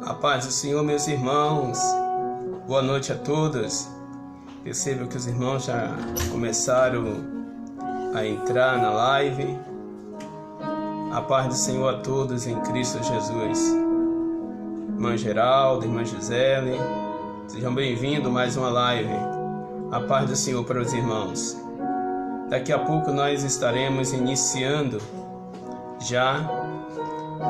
A paz do Senhor, meus irmãos. Boa noite a todos. Percebo que os irmãos já começaram a entrar na live. A paz do Senhor a todos em Cristo Jesus. Irmã Geralda, irmã Gisele, sejam bem-vindos a mais uma live. A paz do Senhor para os irmãos. Daqui a pouco nós estaremos iniciando já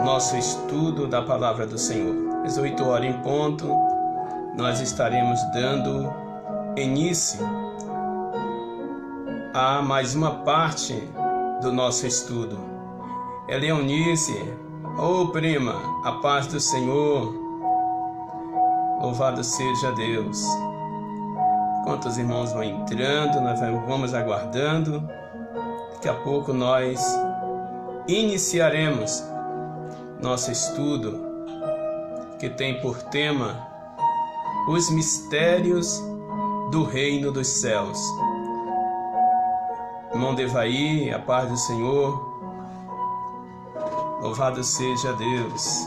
nosso estudo da Palavra do Senhor. Às 8 horas em ponto, nós estaremos dando início a mais uma parte do nosso estudo. Leonice, prima, a paz do Senhor, louvado seja Deus. Enquanto os irmãos vão entrando, nós vamos aguardando. Daqui a pouco nós iniciaremos nosso estudo, que tem por tema os mistérios do reino dos céus. Irmão Devaí, a paz do Senhor, louvado seja Deus.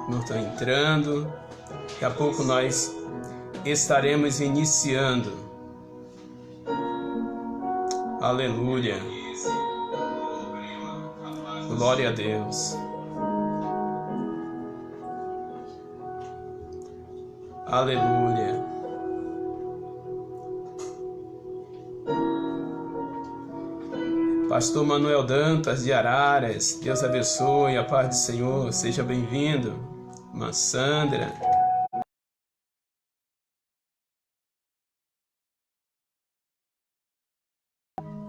Não estão entrando, daqui a pouco nós estaremos iniciando. Aleluia, glória a Deus. Aleluia. Pastor Manuel Dantas de Araras, Deus abençoe, a paz do Senhor, seja bem-vindo. Irmã Sandra.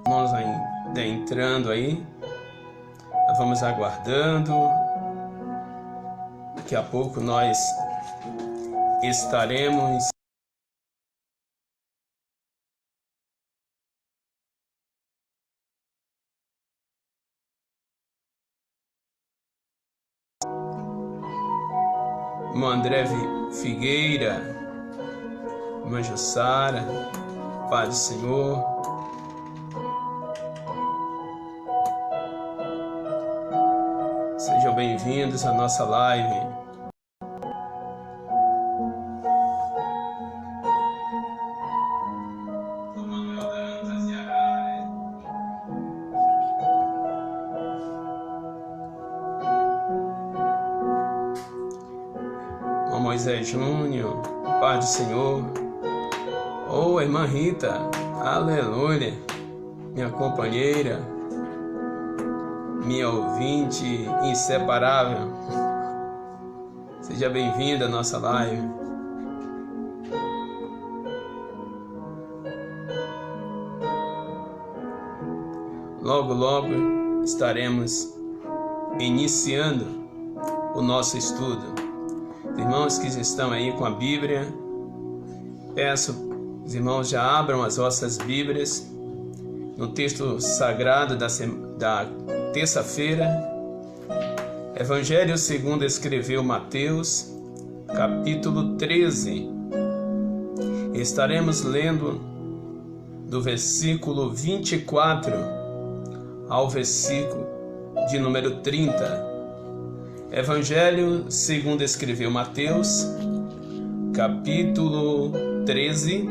Irmãos ainda entrando aí, nós vamos aguardando. Daqui a pouco nós estaremos irmão André Figueira, irmã Jussara, paz do Senhor. Sejam bem-vindos à nossa live. Moisés Júnior, paz do Senhor. Irmã Rita, aleluia, minha companheira, minha ouvinte inseparável, seja bem-vinda à nossa live. Logo, logo estaremos iniciando o nosso estudo. Irmãos que estão aí com a Bíblia, peço os irmãos já abram as vossas Bíblias no texto sagrado da terça-feira, Evangelho segundo escreveu Mateus, capítulo 13. Estaremos lendo do versículo 24 ao versículo de número 30. Evangelho segundo escreveu Mateus, capítulo 13,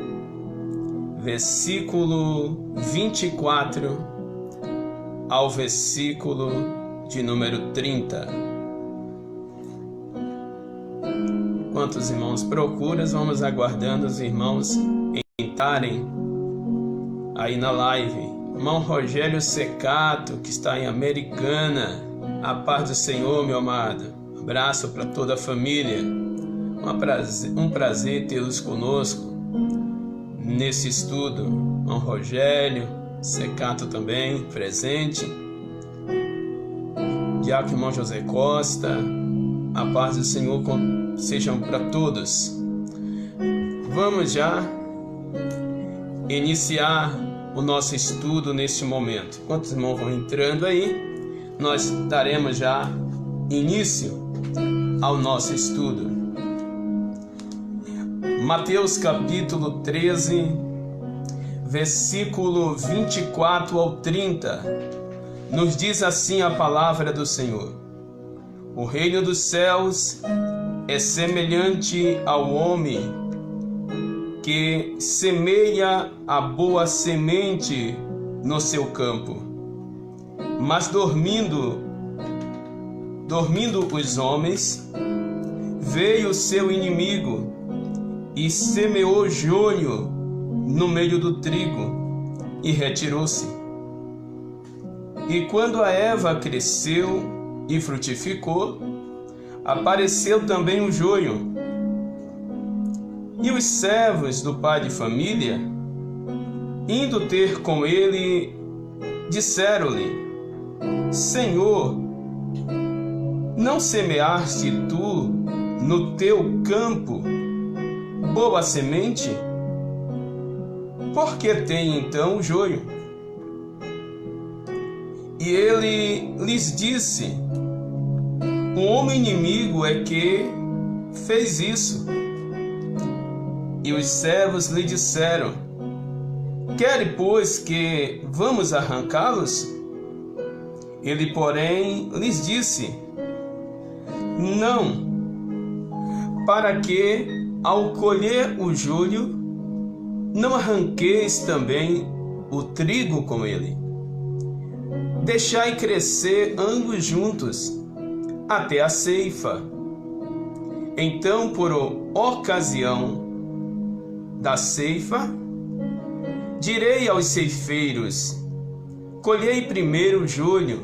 versículo 24 ao versículo de número 30. Enquanto os irmãos procuram, vamos aguardando os irmãos entrarem aí na live. Irmão Rogério Secato, que está em Americana, a paz do Senhor, meu amado. Abraço para toda a família. Um prazer tê-los conosco nesse estudo. Irmão Rogério Secato também presente. Diácono irmão José Costa, a paz do Senhor sejam para todos. Vamos já iniciar o nosso estudo neste momento. Enquanto os irmãos vão entrando aí, nós daremos já início ao nosso estudo. Mateus capítulo 13, versículo 24 ao 30, nos diz assim a palavra do Senhor: O reino dos céus é semelhante ao homem que semeia a boa semente no seu campo. Mas dormindo os homens, veio seu inimigo e semeou joio no meio do trigo e retirou-se. E quando a erva cresceu e frutificou, apareceu também o joio. E os servos do pai de família, indo ter com ele, disseram-lhe: Senhor, não semeaste tu no teu campo boa semente? Por que tem então o joio? E ele lhes disse: um homem inimigo é que fez isso. E os servos lhe disseram: quere, pois, que vamos arrancá-los? Ele, porém, lhes disse: não, para que, ao colher o joio, não arranqueis também o trigo com ele. Deixai crescer ambos juntos, até a ceifa. Então, por ocasião da ceifa, direi aos ceifeiros: colhei primeiro o joio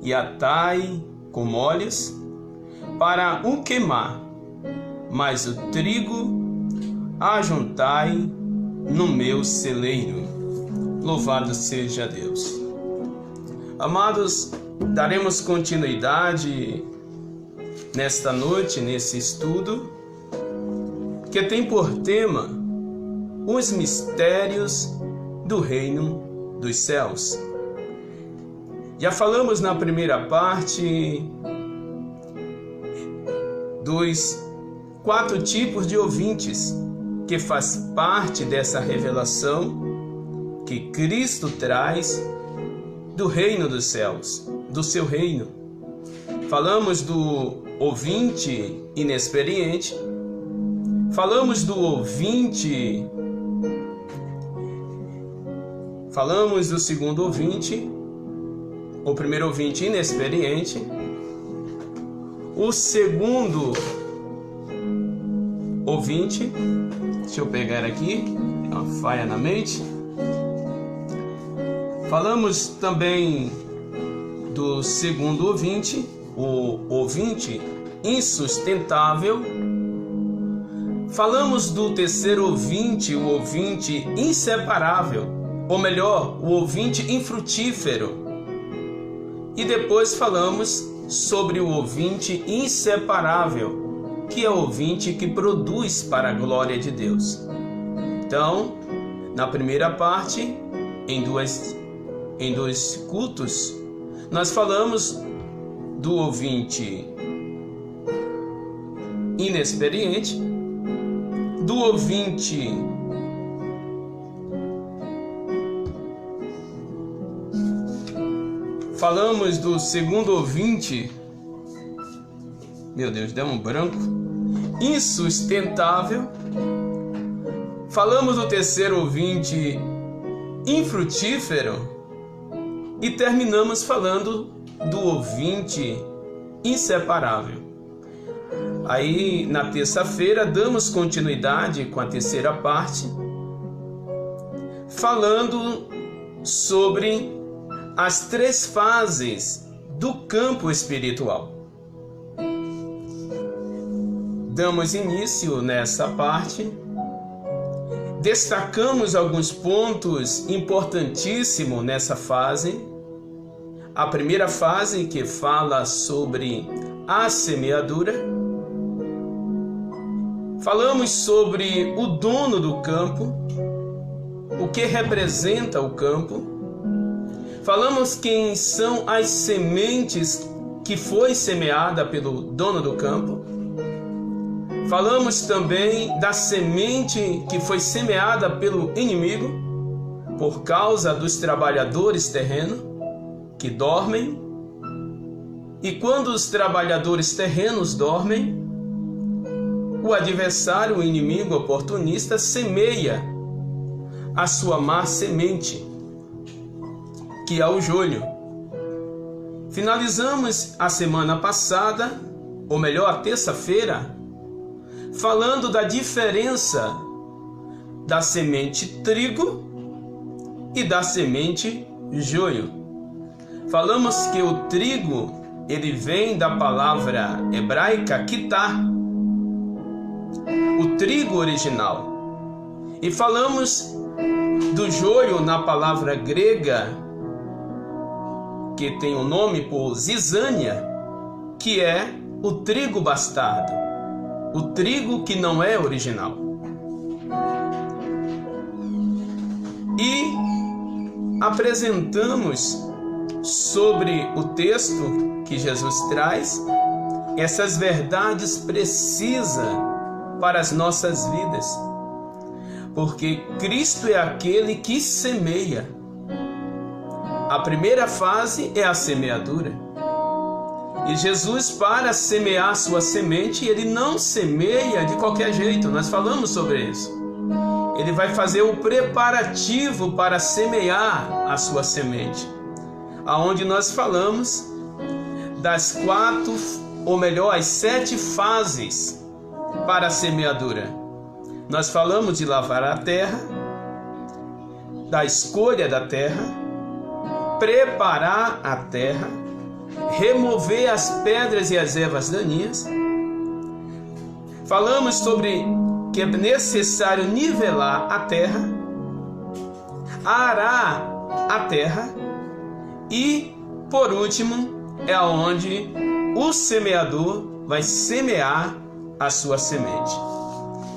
e atai com molhos para o queimar, mas o trigo ajuntai no meu celeiro. Louvado seja Deus. Amados, daremos continuidade nesta noite, nesse estudo, que tem por tema os mistérios do reino dos céus. Já falamos na primeira parte dos 4 tipos de ouvintes que faz parte dessa revelação que Cristo traz do reino dos céus, do seu reino. Falamos do ouvinte inexperiente, falamos do ouvinte, falamos do segundo ouvinte, o primeiro ouvinte inexperiente, o segundo ouvinte, deixa eu pegar aqui, tem uma falha na mente. Falamos também do segundo ouvinte, o ouvinte insustentável. Falamos do terceiro ouvinte, o ouvinte inseparável, ou melhor, o ouvinte infrutífero. E depois falamos sobre o ouvinte inseparável, que é o ouvinte que produz para a glória de Deus. Então, na primeira parte, em dois cultos, nós falamos do ouvinte inexperiente, do ouvinte falamos do segundo ouvinte, meu Deus, deu um branco, insustentável. Falamos do terceiro ouvinte infrutífero. E terminamos falando do ouvinte inseparável. Aí, na terça-feira, damos continuidade com a terceira parte, falando sobre as 3 fases do campo espiritual. Damos início nessa parte, destacamos alguns pontos importantíssimos nessa fase. A primeira fase, que fala sobre a semeadura. Falamos sobre o dono do campo, o que representa o campo. Falamos quem são as sementes que foi semeada pelo dono do campo. Falamos também da semente que foi semeada pelo inimigo, por causa dos trabalhadores terrenos que dormem. E quando os trabalhadores terrenos dormem, o adversário, o inimigo oportunista, semeia a sua má semente, que é o joio. Finalizamos a semana passada, ou melhor, a terça-feira, falando da diferença da semente trigo e da semente joio. Falamos que o trigo, ele vem da palavra hebraica kitá, o trigo original. E falamos do joio na palavra grega, que tem o nome por zizânia, que é o trigo bastardo, o trigo que não é original. E apresentamos sobre o texto que Jesus traz essas verdades precisas para as nossas vidas, porque Cristo é aquele que semeia. A primeira fase é a semeadura. E Jesus, para semear sua semente, ele não semeia de qualquer jeito. Nós falamos sobre isso. Ele vai fazer o preparativo para semear a sua semente, aonde nós falamos das 4, ou melhor, as 7 fases para a semeadura. Nós falamos de lavar a terra, da escolha da terra, preparar a terra, remover as pedras e as ervas daninhas. Falamos sobre que é necessário nivelar a terra, arar a terra e, por último, é onde o semeador vai semear a sua semente.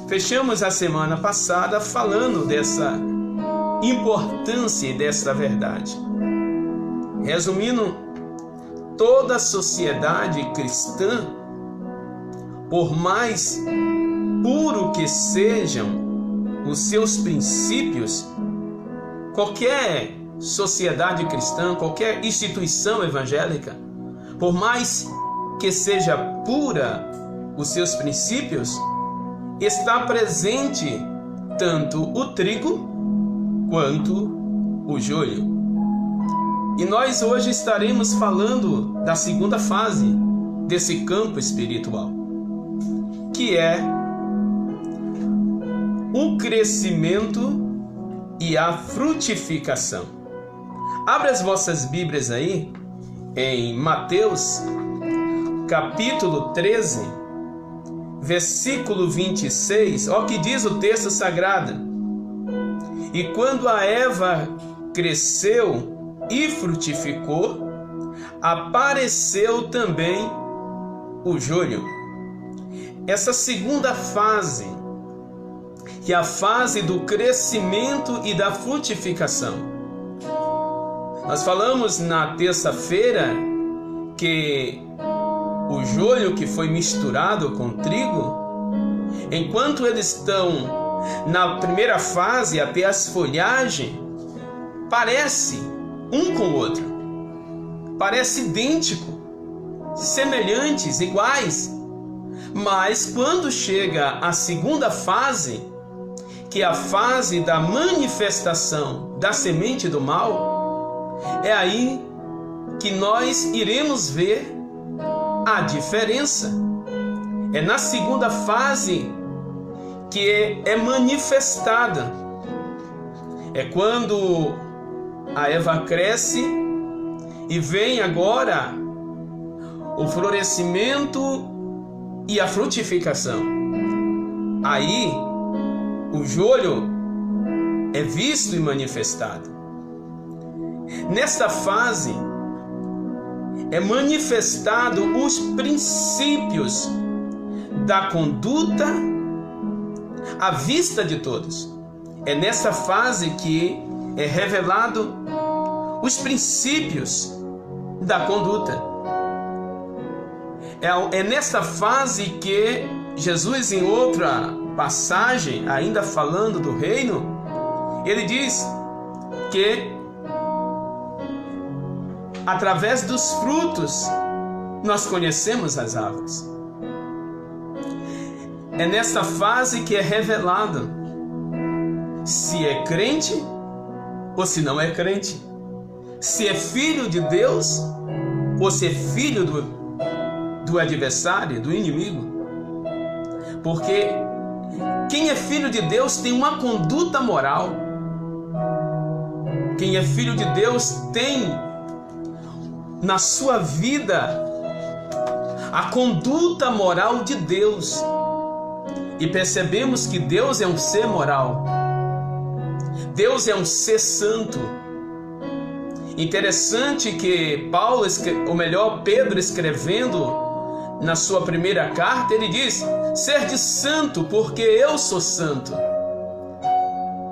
Fechamos a semana passada falando dessa importância e dessa verdade. Resumindo, toda a sociedade cristã, por mais puro que sejam os seus princípios, qualquer sociedade cristã, qualquer instituição evangélica, por mais que seja pura os seus princípios, está presente tanto o trigo quanto o joio. E nós hoje estaremos falando da segunda fase desse campo espiritual, que é o crescimento e a frutificação. Abra as vossas Bíblias aí em Mateus, capítulo 13, versículo 26. Olha o que diz o texto sagrado. E quando a Eva cresceu e frutificou, apareceu também o joio. Essa segunda fase, que é a fase do crescimento e da frutificação. Nós falamos na terça-feira que o joio que foi misturado com trigo, enquanto eles estão na primeira fase, até as folhagens, parece um com o outro, parece idêntico, semelhantes, iguais. Mas quando chega a segunda fase, que é a fase da manifestação da semente do mal, é aí que nós iremos ver a diferença. É na segunda fase que é manifestada. É quando a Eva cresce e vem agora o florescimento e a frutificação. Aí o joio é visto e manifestado. Nesta fase é manifestado os princípios da conduta à vista de todos. É nessa fase que é revelado os princípios da conduta. É nessa fase que Jesus, em outra passagem, ainda falando do reino, ele diz que através dos frutos nós conhecemos as árvores. é nessa fase que é revelado se é crente ou se não é crente, se é filho de Deus ou se é filho do adversário, do inimigo. Porque quem é filho de Deus tem uma conduta moral. Quem é filho de Deus tem na sua vida a conduta moral de Deus. E percebemos que Deus é um ser moral. Deus é um ser santo. Interessante que Pedro escrevendo na sua primeira carta, ele diz: sede santo, porque eu sou santo.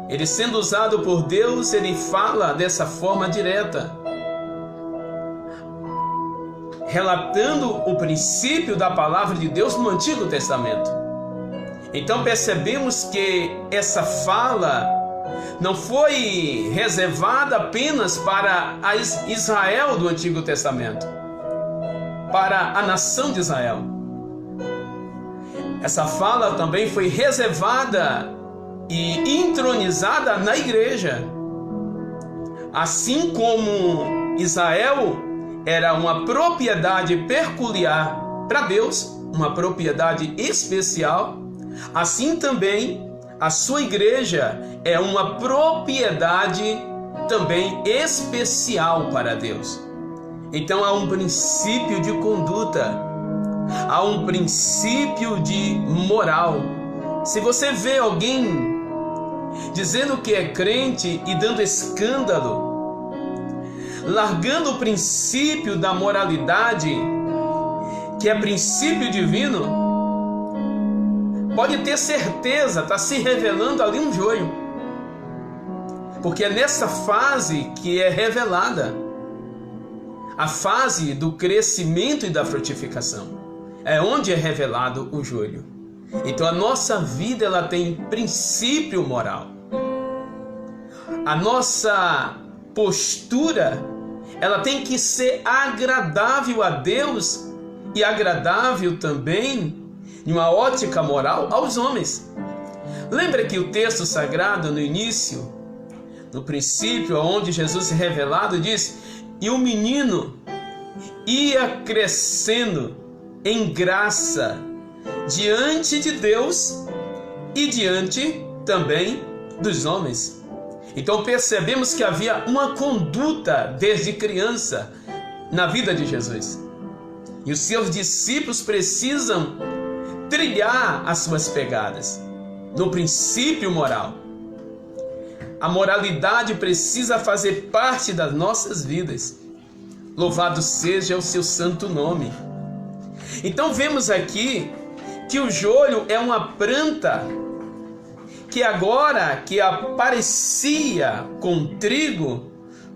Ele, sendo usado por Deus, ele fala dessa forma direta, relatando o princípio da palavra de Deus no Antigo Testamento. Então percebemos que essa fala não foi reservada apenas para a Israel do Antigo Testamento, para a nação de Israel. Essa fala também foi reservada e entronizada na igreja. Assim como Israel era uma propriedade peculiar para Deus, uma propriedade especial, assim também a sua igreja é uma propriedade também especial para Deus. Então há um princípio de conduta, há um princípio de moral. Se você vê alguém dizendo que é crente e dando escândalo, largando o princípio da moralidade, que é princípio divino, pode ter certeza, está se revelando ali um joio. Porque é nessa fase que é revelada a fase do crescimento e da frutificação. É onde é revelado o joio. Então a nossa vida, ela tem princípio moral. A nossa postura, ela tem que ser agradável a Deus e agradável também, em uma ótica moral, aos homens. Lembra que o texto sagrado no início, no princípio, onde Jesus é revelado, diz: e o menino ia crescendo em graça diante de Deus e diante também dos homens. Então percebemos que havia uma conduta desde criança na vida de Jesus. E os seus discípulos precisam trilhar as suas pegadas no princípio moral. A moralidade precisa fazer parte das nossas vidas. Louvado seja o seu santo nome. Então vemos aqui que o joio é uma planta que agora que aparecia com trigo,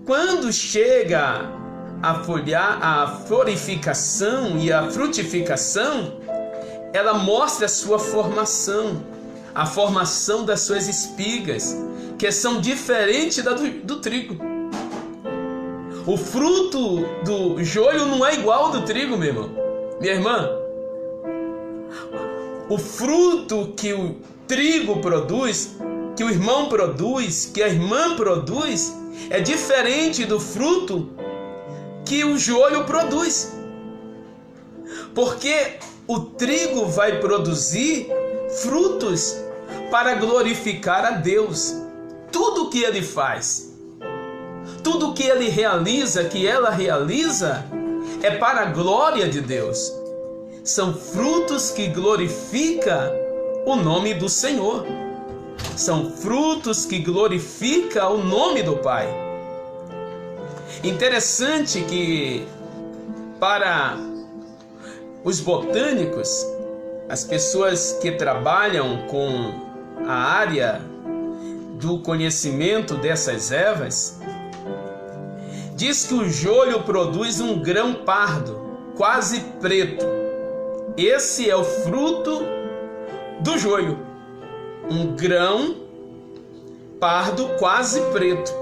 quando chega a folhar, a florificação e a frutificação, ela mostra a sua formação, a formação das suas espigas, que são diferentes do trigo. O fruto do joio não é igual ao do trigo, meu irmão, minha irmã. O fruto que o trigo produz, que o irmão produz, que a irmã produz, é diferente do fruto que o joio produz. Porque o trigo vai produzir frutos para glorificar a Deus. Tudo que ele faz, tudo que ele realiza, que ela realiza, é para a glória de Deus. São frutos que glorificam o nome do Senhor. São frutos que glorificam o nome do Pai. Interessante que para os botânicos, as pessoas que trabalham com a área do conhecimento dessas ervas, diz que o joio produz um grão pardo, quase preto. Esse é o fruto do joio, um grão pardo quase preto.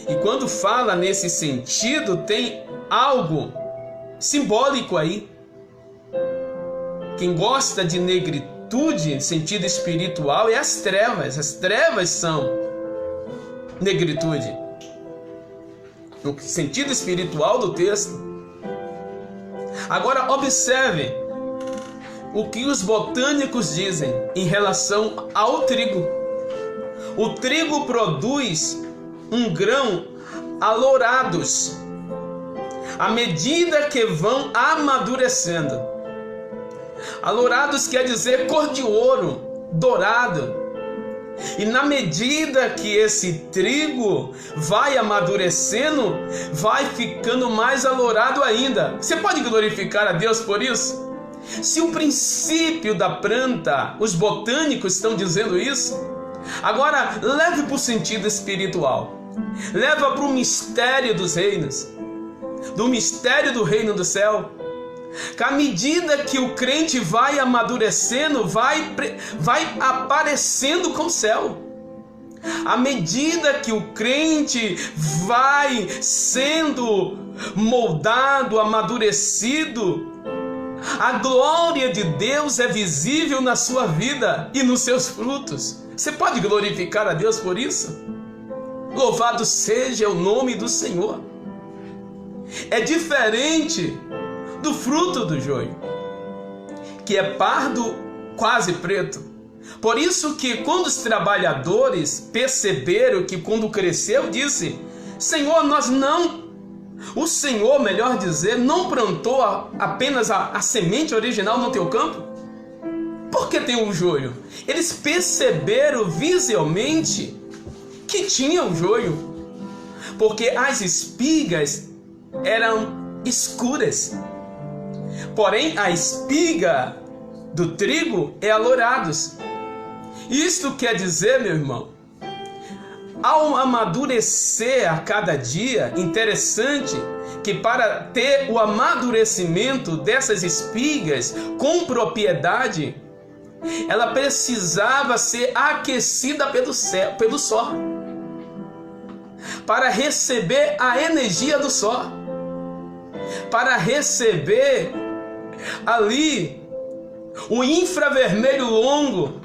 E quando fala nesse sentido, tem algo simbólico aí. Quem gosta de negritude em sentido espiritual é as trevas. As trevas são negritude. No sentido espiritual do texto. Agora observe o que os botânicos dizem em relação ao trigo. O trigo produz um grão alourados à medida que vão amadurecendo. Alourados quer dizer cor de ouro, dourado. E na medida que esse trigo vai amadurecendo, vai ficando mais alourado ainda. Você pode glorificar a Deus por isso? Se o princípio da planta, os botânicos estão dizendo isso, agora leve para o sentido espiritual. Leva para o mistério dos reinos, do mistério do reino do céu. Que à medida que o crente vai amadurecendo, vai aparecendo com o céu. À medida que o crente vai sendo moldado, amadurecido, a glória de Deus é visível na sua vida e nos seus frutos. Você pode glorificar a Deus por isso? Louvado seja o nome do Senhor. É diferente do fruto do joio, que é pardo, quase preto. Por isso que quando os trabalhadores perceberam que quando cresceu, disse: Senhor, o Senhor, melhor dizer, não plantou apenas a semente original no teu campo? Por que tem o joio? Eles perceberam visualmente que tinha o joio, porque as espigas eram escuras. Porém, a espiga do trigo é alourados. Isto quer dizer, meu irmão, ao amadurecer a cada dia, interessante que para ter o amadurecimento dessas espigas com propriedade, ela precisava ser aquecida pelo sol, para receber a energia do sol, para receber ali o infravermelho longo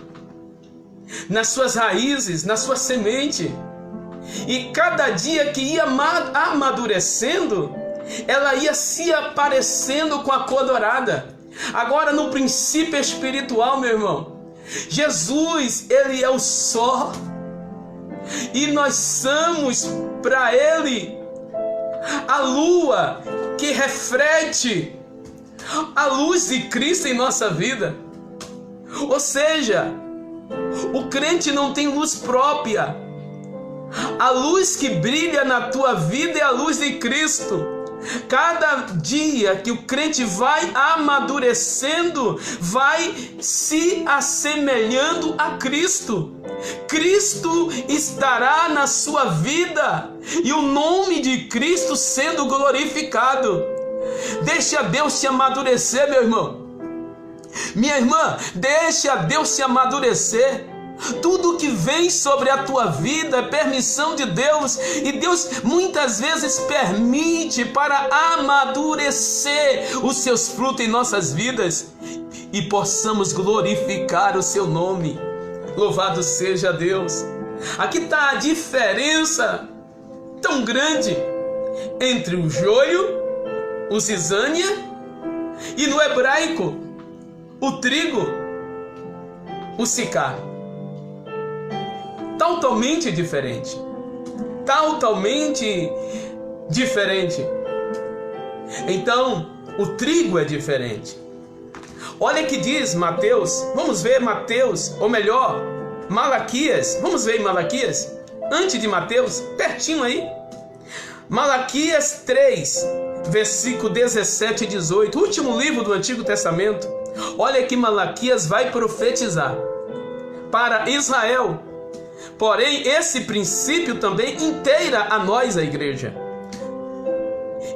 nas suas raízes, na sua semente. E cada dia que ia amadurecendo, ela ia se aparecendo com a cor dourada. Agora, no princípio espiritual, meu irmão, Jesus, ele é o sol, e nós somos para ele a lua que reflete a luz de Cristo em nossa vida. Ou seja, o crente não tem luz própria. A luz que brilha na tua vida é a luz de Cristo. Cada dia que o crente vai amadurecendo, vai se assemelhando a Cristo. Cristo estará na sua vida e o nome de Cristo sendo glorificado. Deixa Deus te amadurecer, meu irmão. Minha irmã, deixa Deus te amadurecer. Tudo que vem sobre a tua vida é permissão de Deus, e Deus muitas vezes permite para amadurecer os seus frutos em nossas vidas e possamos glorificar o seu nome. Louvado seja Deus. Aqui está a diferença tão grande entre o joio, o zizânia, e no hebraico o trigo, o sicá. Totalmente diferente. Totalmente diferente. Então, o trigo é diferente. Olha que diz Mateus. Vamos ver Mateus, ou melhor, Malaquias. Vamos ver em Malaquias, antes de Mateus, pertinho aí. Malaquias 3, versículo 17 e 18. Último livro do Antigo Testamento. Olha que Malaquias vai profetizar para Israel. Porém, esse princípio também inteira a nós, a igreja.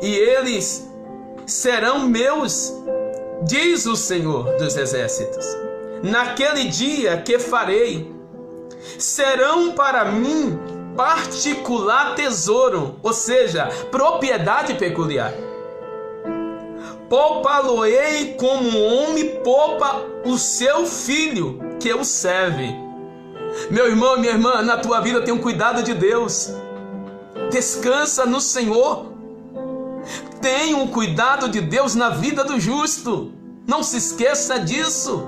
E eles serão meus, diz o Senhor dos Exércitos. Naquele dia que farei, serão para mim particular tesouro, ou seja, propriedade peculiar. Poupá-lo-ei como um homem poupa o seu filho, que o serve. Meu irmão, minha irmã, na tua vida tem um cuidado de Deus. Descansa no Senhor. Tem um cuidado de Deus na vida do justo. Não se esqueça disso.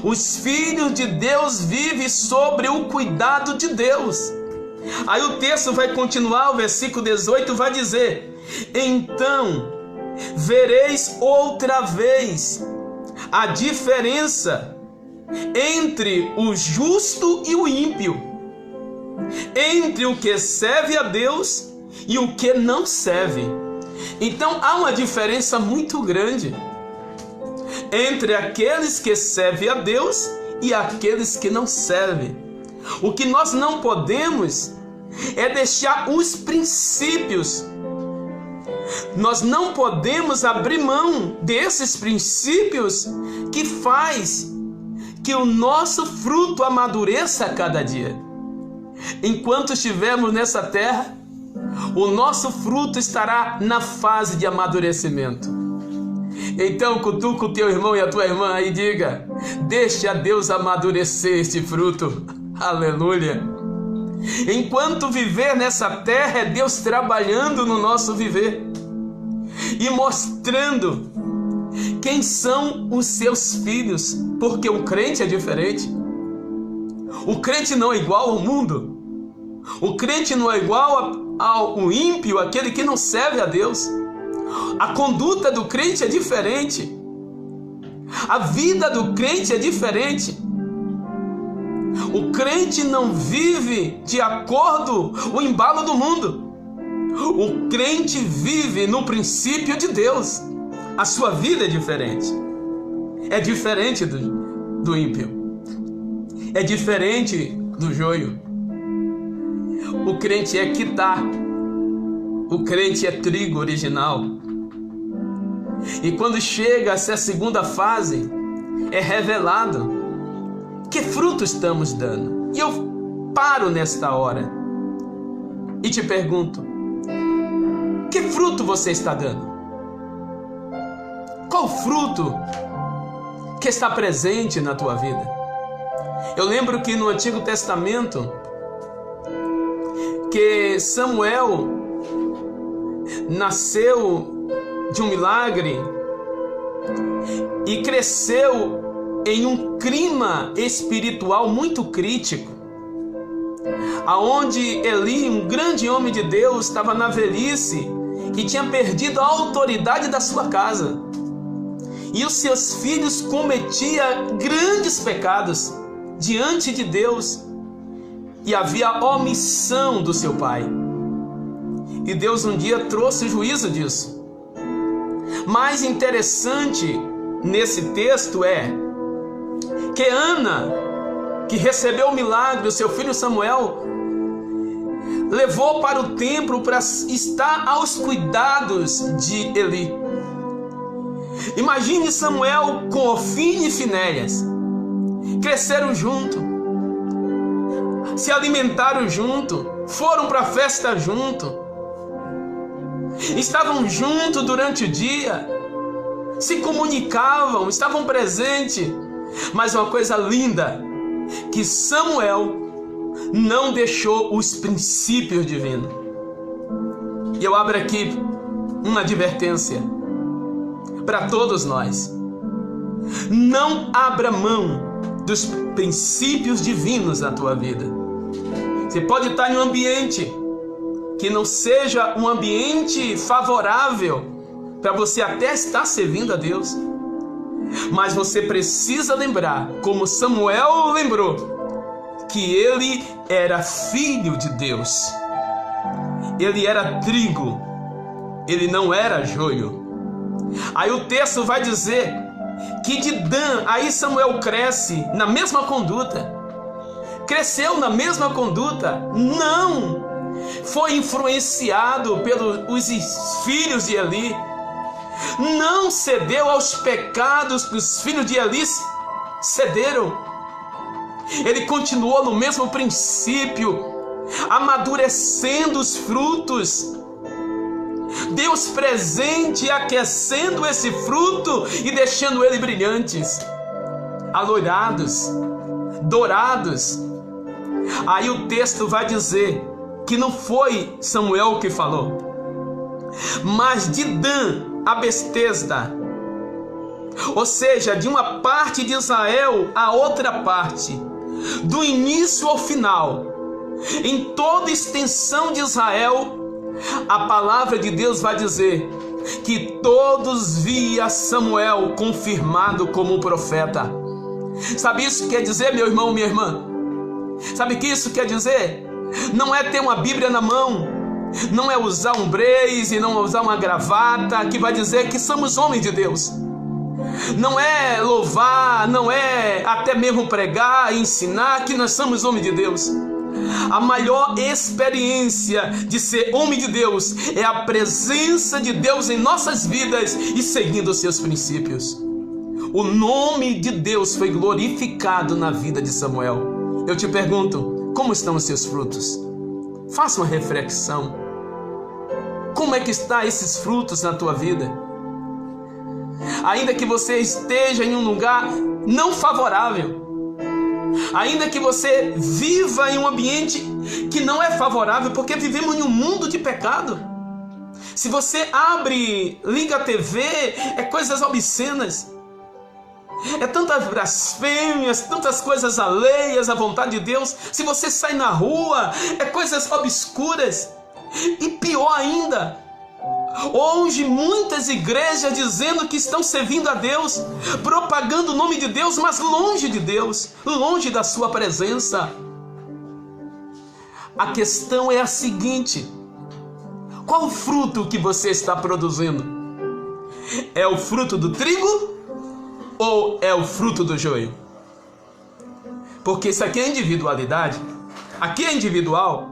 Os filhos de Deus vivem sobre o cuidado de Deus. Aí o texto vai continuar, o versículo 18 vai dizer: então vereis outra vez a diferença entre o justo e o ímpio, entre o que serve a Deus e o que não serve. Então há uma diferença muito grande entre aqueles que servem a Deus e aqueles que não servem. O que nós não podemos é deixar os princípios. Nós não podemos abrir mão desses princípios que faz que o nosso fruto amadureça a cada dia. Enquanto estivermos nessa terra, o nosso fruto estará na fase de amadurecimento. Então cutuca o teu irmão e a tua irmã e diga: deixa Deus amadurecer este fruto. Aleluia! Enquanto viver nessa terra, é Deus trabalhando no nosso viver e mostrando quem são os seus filhos, porque o crente é diferente. O crente não é igual ao mundo. O crente não é igual ao ímpio, aquele que não serve a Deus. A conduta do crente é diferente. A vida do crente é diferente. O crente não vive de acordo com o embalo do mundo. O crente vive no princípio de Deus. A sua vida é diferente. É diferente do ímpio. É diferente do joio. O crente é quitar. O crente é trigo original. E quando chega essa segunda fase, é revelado que fruto estamos dando. E eu paro nesta hora e te pergunto: que fruto você está dando? Qual fruto que está presente na tua vida? Eu lembro que no Antigo Testamento, que Samuel nasceu de um milagre e cresceu em um clima espiritual muito crítico, aonde Eli, um grande homem de Deus, estava na velhice e tinha perdido a autoridade da sua casa, e os seus filhos cometiam grandes pecados diante de Deus, e havia omissão do seu pai. E Deus um dia trouxe juízo disso. Mais interessante nesse texto é que Ana, que recebeu o milagre, o seu filho Samuel, levou para o templo para estar aos cuidados de Eli. Imagine Samuel com Ofni e Finéias. Cresceram junto, se alimentaram junto, foram para a festa junto, estavam juntos durante o dia, se comunicavam, estavam presentes. Mas uma coisa linda, que Samuel não deixou os princípios divinos. E eu abro aqui uma advertência para todos nós: não abra mão dos princípios divinos na tua vida. Você pode estar em um ambiente que não seja um ambiente favorável para você até estar servindo a Deus, mas você precisa lembrar, como Samuel lembrou, que ele era filho de Deus. Ele era trigo, ele não era joio. Aí o texto vai dizer que de Dan, aí Samuel cresce na mesma conduta, cresceu na mesma conduta, não foi influenciado pelos filhos de Eli, não cedeu aos pecados que os filhos de Eli cederam. Ele continuou no mesmo princípio, amadurecendo os frutos Deus presente, aquecendo esse fruto e deixando ele brilhantes, alourados, dourados. Aí o texto vai dizer que não foi Samuel que falou, mas de Dan a Betesda, ou seja, de uma parte de Israel a outra parte, do início ao final, em toda a extensão de Israel, a palavra de Deus vai dizer que todos via Samuel confirmado como profeta. Sabe isso que quer dizer, meu irmão, minha irmã? Sabe o que isso quer dizer? Não é ter uma Bíblia na mão, não é usar um blazer, não é usar uma gravata que vai dizer que somos homens de Deus. Não é louvar, não é até mesmo pregar e ensinar que nós somos homens de Deus. A maior experiência de ser homem de Deus é a presença de Deus em nossas vidas e seguindo os seus princípios. O nome de Deus foi glorificado na vida de Samuel. Eu te pergunto, como estão os seus frutos? Faça uma reflexão. Como é que estão esses frutos na tua vida? Ainda que você esteja em um lugar não favorável, ainda que você viva em um ambiente que não é favorável, porque vivemos em um mundo de pecado. Se você liga a TV, é coisas obscenas, é tantas blasfêmias, tantas coisas alheias à vontade de Deus. Se você sai na rua, é coisas obscuras. E pior ainda, hoje muitas igrejas dizendo que estão servindo a Deus, propagando o nome de Deus, mas longe de Deus, longe da sua presença. A questão é a seguinte: qual o fruto que você está produzindo? É o fruto do trigo ou é o fruto do joio? Porque isso aqui é individualidade, aqui é individual.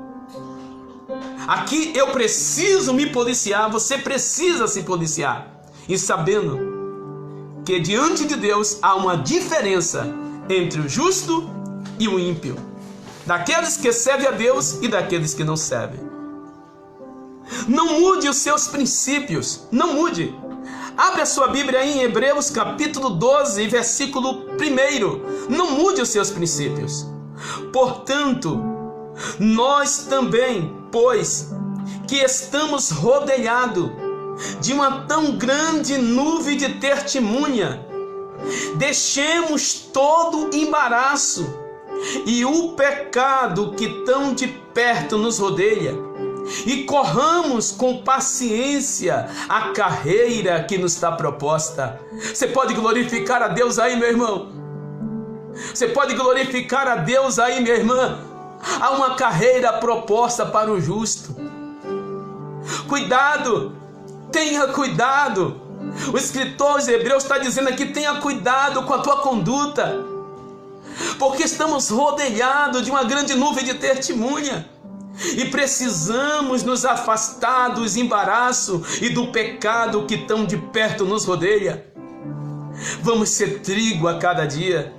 Aqui eu preciso me policiar, você precisa se policiar, e sabendo que diante de Deus há uma diferença entre o justo e o ímpio, daqueles que servem a Deus e daqueles que não servem. Não mude os seus princípios, não mude. Abre a sua Bíblia aí em Hebreus capítulo 12, versículo 1. Não mude os seus princípios. Portanto, nós também, pois que estamos rodeados de uma tão grande nuvem de testemunha, deixemos todo embaraço e o pecado que tão de perto nos rodeia, e corramos com paciência a carreira que nos está proposta. Você pode glorificar a Deus aí, meu irmão? Você pode glorificar a Deus aí, minha irmã? Há uma carreira proposta para o justo. Cuidado, tenha cuidado. O escritor de Hebreus está dizendo aqui: tenha cuidado com a tua conduta, porque estamos rodeados de uma grande nuvem de testemunha e precisamos nos afastar dos embaraços e do pecado que tão de perto nos rodeia. Vamos ser trigo a cada dia.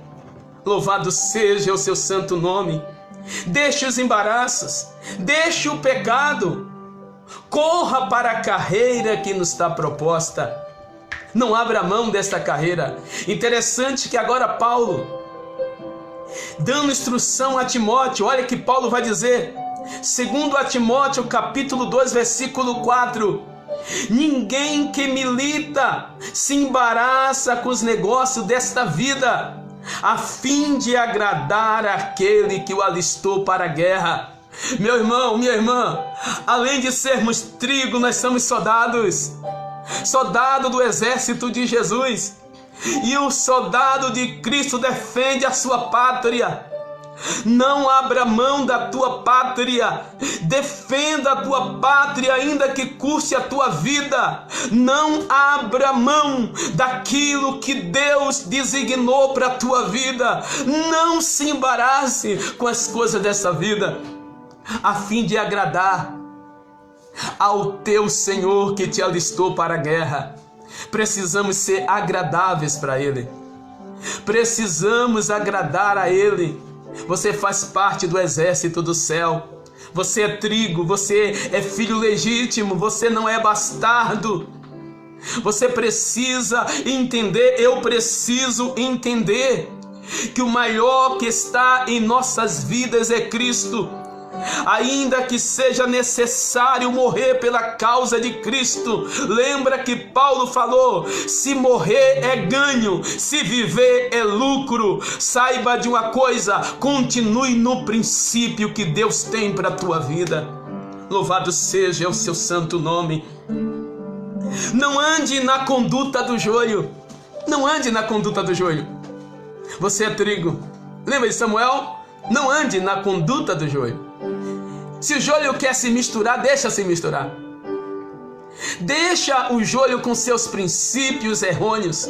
Louvado seja o seu santo nome. Deixe os embaraços, deixe o pecado, corra para a carreira que nos está proposta. Não abra mão desta carreira. Interessante que agora Paulo, dando instrução a Timóteo, olha que Paulo vai dizer, segundo a Timóteo capítulo 2, versículo 4: ninguém que milita se embaraça com os negócios desta vida, a fim de agradar aquele que o alistou para a guerra. Meu irmão, minha irmã, além de sermos trigo, nós somos soldados, soldado do exército de Jesus, e o soldado de Cristo defende a sua pátria. Não abra mão da tua pátria, defenda a tua pátria, ainda que custe a tua vida. Não abra mão daquilo que Deus designou para a tua vida. Não se embarace com as coisas dessa vida, a fim de agradar ao teu Senhor que te alistou para a guerra. Precisamos ser agradáveis para Ele, precisamos agradar a Ele. Você faz parte do exército do céu, Você é trigo, você é filho legítimo, você não é bastardo. Você precisa entender, eu preciso entender que o maior que está em nossas vidas é Cristo. Ainda que seja necessário morrer pela causa de Cristo, lembra que Paulo falou: se morrer é ganho, se viver é lucro. Saiba de uma coisa, continue no princípio que Deus tem para a tua vida. Louvado seja o seu santo nome. Não ande na conduta do joio. Não ande na conduta do joio. Você é trigo. Lembra de Samuel? Não ande na conduta do joio. Se o joio quer se misturar, deixa se misturar. Deixa o joio com seus princípios errôneos.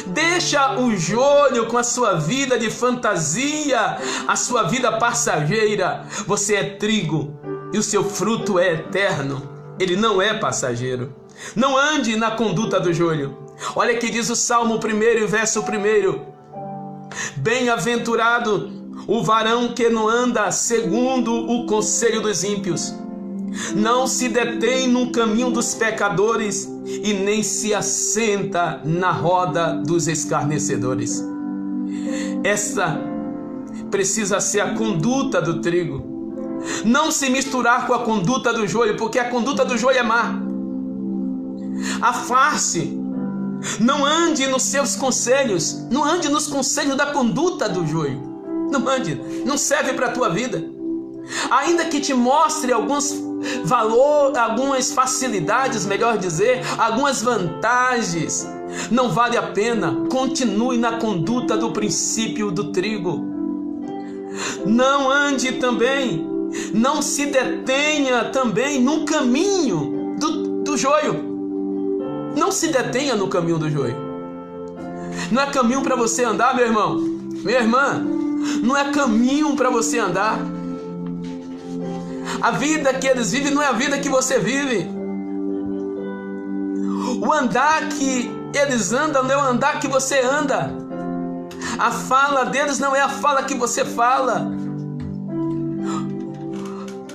Deixa o joio com a sua vida de fantasia, a sua vida passageira. Você é trigo e o seu fruto é eterno. Ele não é passageiro. Não ande na conduta do joio. Olha que diz o Salmo 1, verso 1. Bem-aventurado o varão que não anda segundo o conselho dos ímpios, não se detém no caminho dos pecadores e nem se assenta na roda dos escarnecedores. Essa precisa ser a conduta do trigo. Não se misturar com a conduta do joio, porque a conduta do joio é má. Afaste. Não ande nos seus conselhos. Não ande nos conselhos da conduta do joio. Não ande. Não serve para a tua vida. Ainda que te mostre alguns valores, algumas facilidades, melhor dizer, algumas vantagens, não vale a pena. Continue na conduta do princípio do trigo. Não ande também, não se detenha também no caminho do joio. Não se detenha no caminho do joio. Não é caminho para você andar, meu irmão, minha irmã. Não é caminho para você andar. A vida que eles vivem não é a vida que você vive. O andar que eles andam não é o andar que você anda. A fala deles não é a fala que você fala.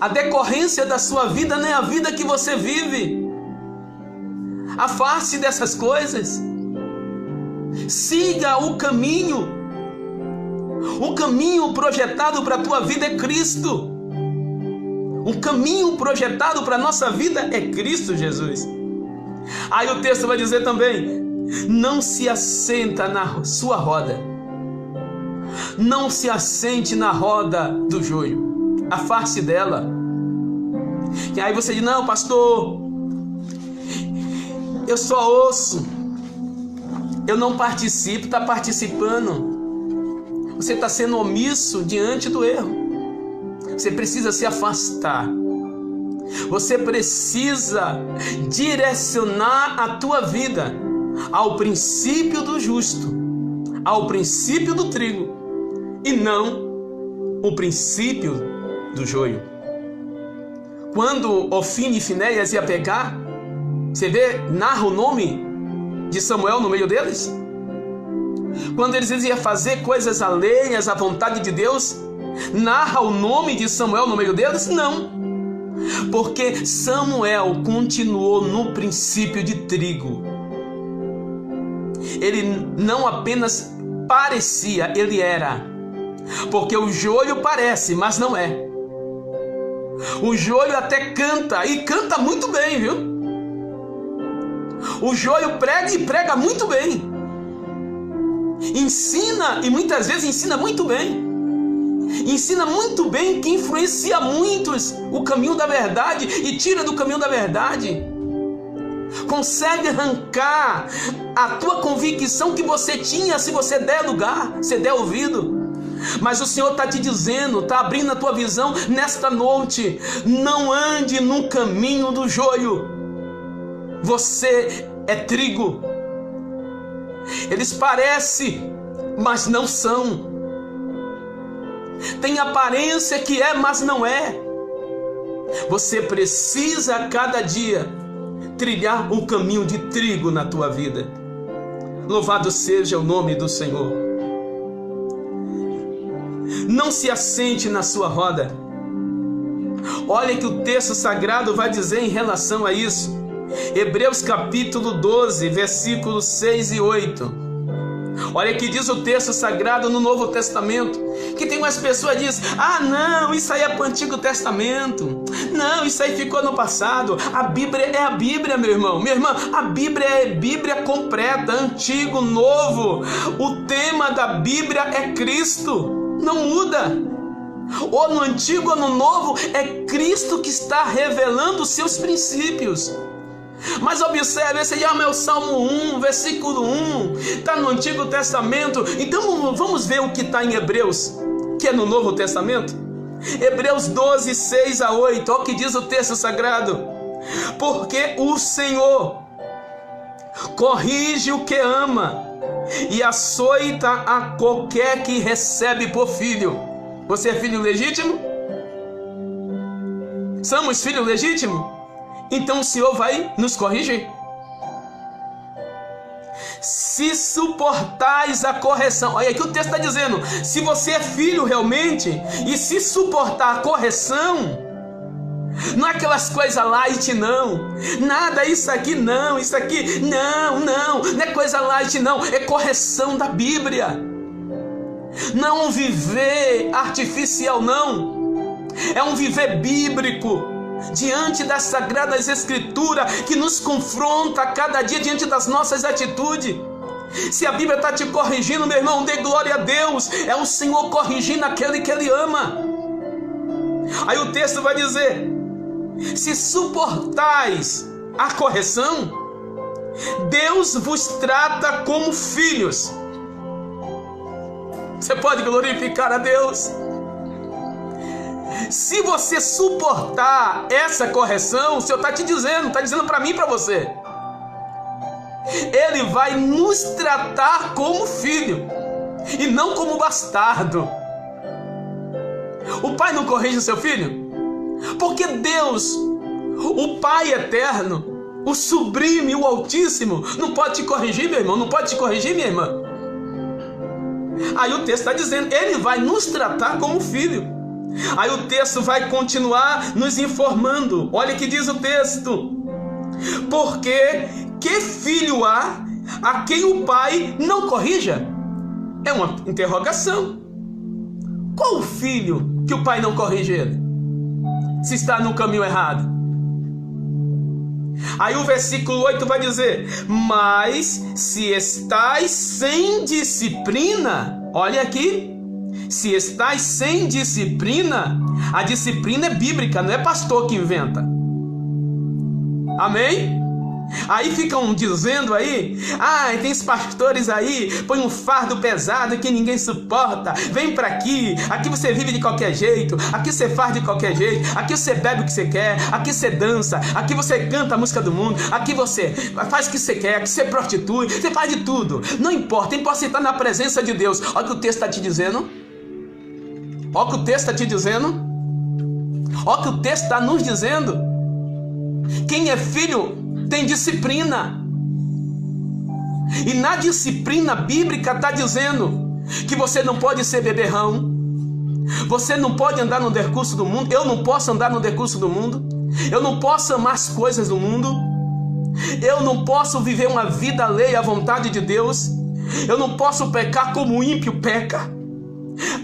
A decorrência da sua vida não é a vida que você vive. Afaste dessas coisas. Siga o caminho. O caminho projetado para a tua vida é Cristo. O caminho projetado para a nossa vida é Cristo Jesus. Aí o texto vai dizer também: não se assenta na sua roda. Não se assente na roda do joio. Afaste dela. E aí você diz: não, pastor, eu só ouço, eu não participo. Está participando. Você está sendo omisso diante do erro. Você precisa se afastar. Você precisa direcionar a tua vida ao princípio do justo, ao princípio do trigo, e não o princípio do joio. Quando Ofni e Finéias ia pegar, você vê, narra o nome de Samuel no meio deles. Quando eles iam fazer coisas alheias à vontade de Deus, narra o nome de Samuel no meio deles? Não. Porque Samuel continuou no princípio de trigo. Ele não apenas parecia, ele era. Porque o joio parece, mas não é. O joio até canta, e canta muito bem, viu? O joio prega e prega muito bem. Ensina, e muitas vezes ensina muito bem. Ensina muito bem, que influencia muitos o caminho da verdade e tira do caminho da verdade. Consegue arrancar a tua convicção que você tinha, se você der lugar, se der ouvido. Mas o Senhor está te dizendo, está abrindo a tua visão nesta noite: não ande no caminho do joio. Você é trigo. Eles parecem, mas não são. Tem aparência que é, mas não é. Você precisa a cada dia trilhar um caminho de trigo na tua vida. Louvado seja o nome do Senhor. Não se assente na sua roda. Olha que o texto sagrado vai dizer em relação a isso. Hebreus capítulo 12, versículos 6 e 8. Olha que diz o texto sagrado no Novo Testamento, que tem umas pessoas que dizem: ah não, isso aí é para o Antigo Testamento, não, isso aí ficou no passado. A Bíblia é a Bíblia, meu irmão, minha irmã, a Bíblia é Bíblia completa, Antigo, Novo. O tema da Bíblia é Cristo, não muda. Ou no Antigo ou no Novo, é Cristo que está revelando os seus princípios. Mas observe, esse é o Salmo 1, versículo 1, está no Antigo Testamento. Então vamos ver o que está em Hebreus, que é no Novo Testamento. Hebreus 12, 6 a 8, olha o que diz o texto sagrado. Porque o Senhor corrige o que ama e açoita a qualquer que recebe por filho. Você é filho legítimo? Somos filho legítimo? Então o Senhor vai nos corrigir. Se suportais a correção, olha aqui o texto está dizendo, se você é filho realmente, e se suportar a correção, não é aquelas coisas light não, nada, isso aqui não, isso aqui, não é coisa light não, é correção da Bíblia, não um viver artificial não, é um viver bíblico, diante das Sagradas Escrituras, que nos confronta a cada dia diante das nossas atitudes. Se a Bíblia está te corrigindo, meu irmão, dê glória a Deus, é o Senhor corrigindo aquele que Ele ama. Aí o texto vai dizer, se suportais a correção, Deus vos trata como filhos. Você pode glorificar a Deus? Se você suportar essa correção, o Senhor está te dizendo, está dizendo para mim e para você, Ele vai nos tratar como filho e não como bastardo. O pai não corrige o seu filho? Porque Deus, o Pai eterno, o sublime, o Altíssimo, não pode te corrigir, meu irmão, não pode te corrigir, minha irmã. Aí o texto está dizendo, Ele vai nos tratar como filho. Aí o texto vai continuar nos informando. Olha o que diz o texto. Porque que filho há a quem o pai não corrija? É uma interrogação. Qual o filho que o pai não corrige ele? Se está no caminho errado. Aí o versículo 8 vai dizer, mas se estais sem disciplina, olha aqui, se estais sem disciplina, a disciplina é bíblica, não é pastor que inventa. Amém? Aí ficam dizendo aí, tem os pastores aí, põe um fardo pesado que ninguém suporta, vem pra aqui você vive de qualquer jeito, aqui você faz de qualquer jeito, aqui você bebe o que você quer, aqui você dança, aqui você canta a música do mundo, aqui você faz o que você quer, aqui você prostitui, você faz de tudo, não importa você estar na presença de Deus. Olha o que o texto está te dizendo, olha o que o texto está te dizendo, olha o que o texto está nos dizendo, quem é filho tem disciplina. E na disciplina bíblica está dizendo que você não pode ser beberrão, você não pode andar no decurso do mundo, eu não posso andar no decurso do mundo, eu não posso amar as coisas do mundo, eu não posso viver uma vida alheia à vontade de Deus, eu não posso pecar como o ímpio peca.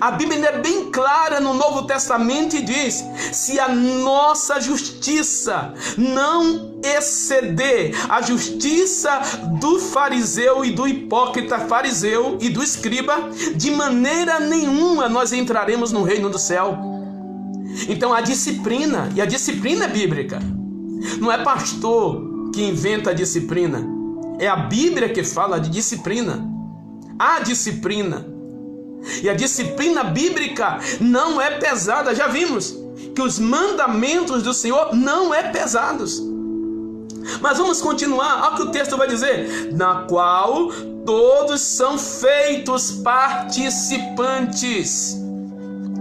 A Bíblia é bem clara no Novo Testamento e diz, se a nossa justiça não exceder a justiça do fariseu e do hipócrita fariseu e do escriba, de maneira nenhuma nós entraremos no reino do céu. Então a disciplina, e a disciplina é bíblica, não é pastor que inventa a disciplina, é a Bíblia que fala de disciplina, a disciplina. E a disciplina bíblica não é pesada. Já vimos que os mandamentos do Senhor não é pesados. Mas vamos continuar. Olha o que o texto vai dizer. Na qual todos são feitos participantes.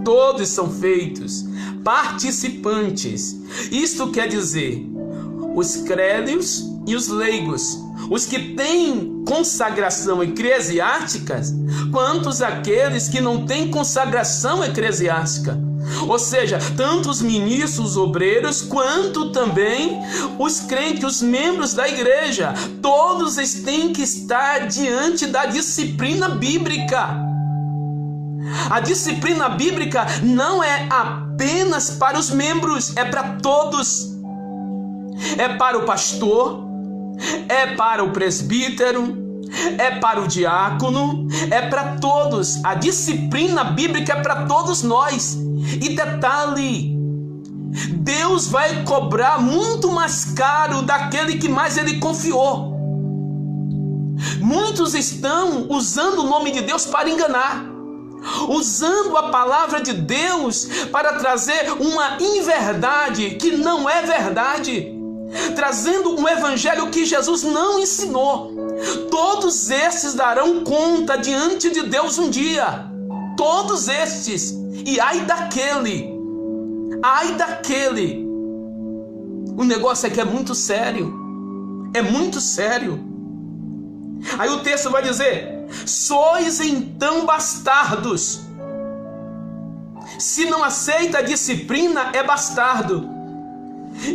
Todos são feitos participantes. Isto quer dizer, os crédulos e os leigos, os que têm consagração eclesiástica, quanto aqueles que não têm consagração eclesiástica. Ou seja, tanto os ministros, os obreiros, quanto também os crentes, os membros da igreja, todos eles têm que estar diante da disciplina bíblica. A disciplina bíblica não é apenas para os membros, é para todos. É para o pastor, é para o presbítero, é para o diácono, é para todos. A disciplina bíblica é para todos nós. E detalhe, Deus vai cobrar muito mais caro daquele que mais ele confiou. Muitos estão usando o nome de Deus para enganar, usando a palavra de Deus para trazer uma inverdade que não é verdade, trazendo um evangelho que Jesus não ensinou. Todos estes darão conta diante de Deus um dia. Todos estes. E ai daquele. O negócio aqui é muito sério. É muito sério. Aí o texto vai dizer: sois então bastardos. Se não aceita a disciplina, é bastardo.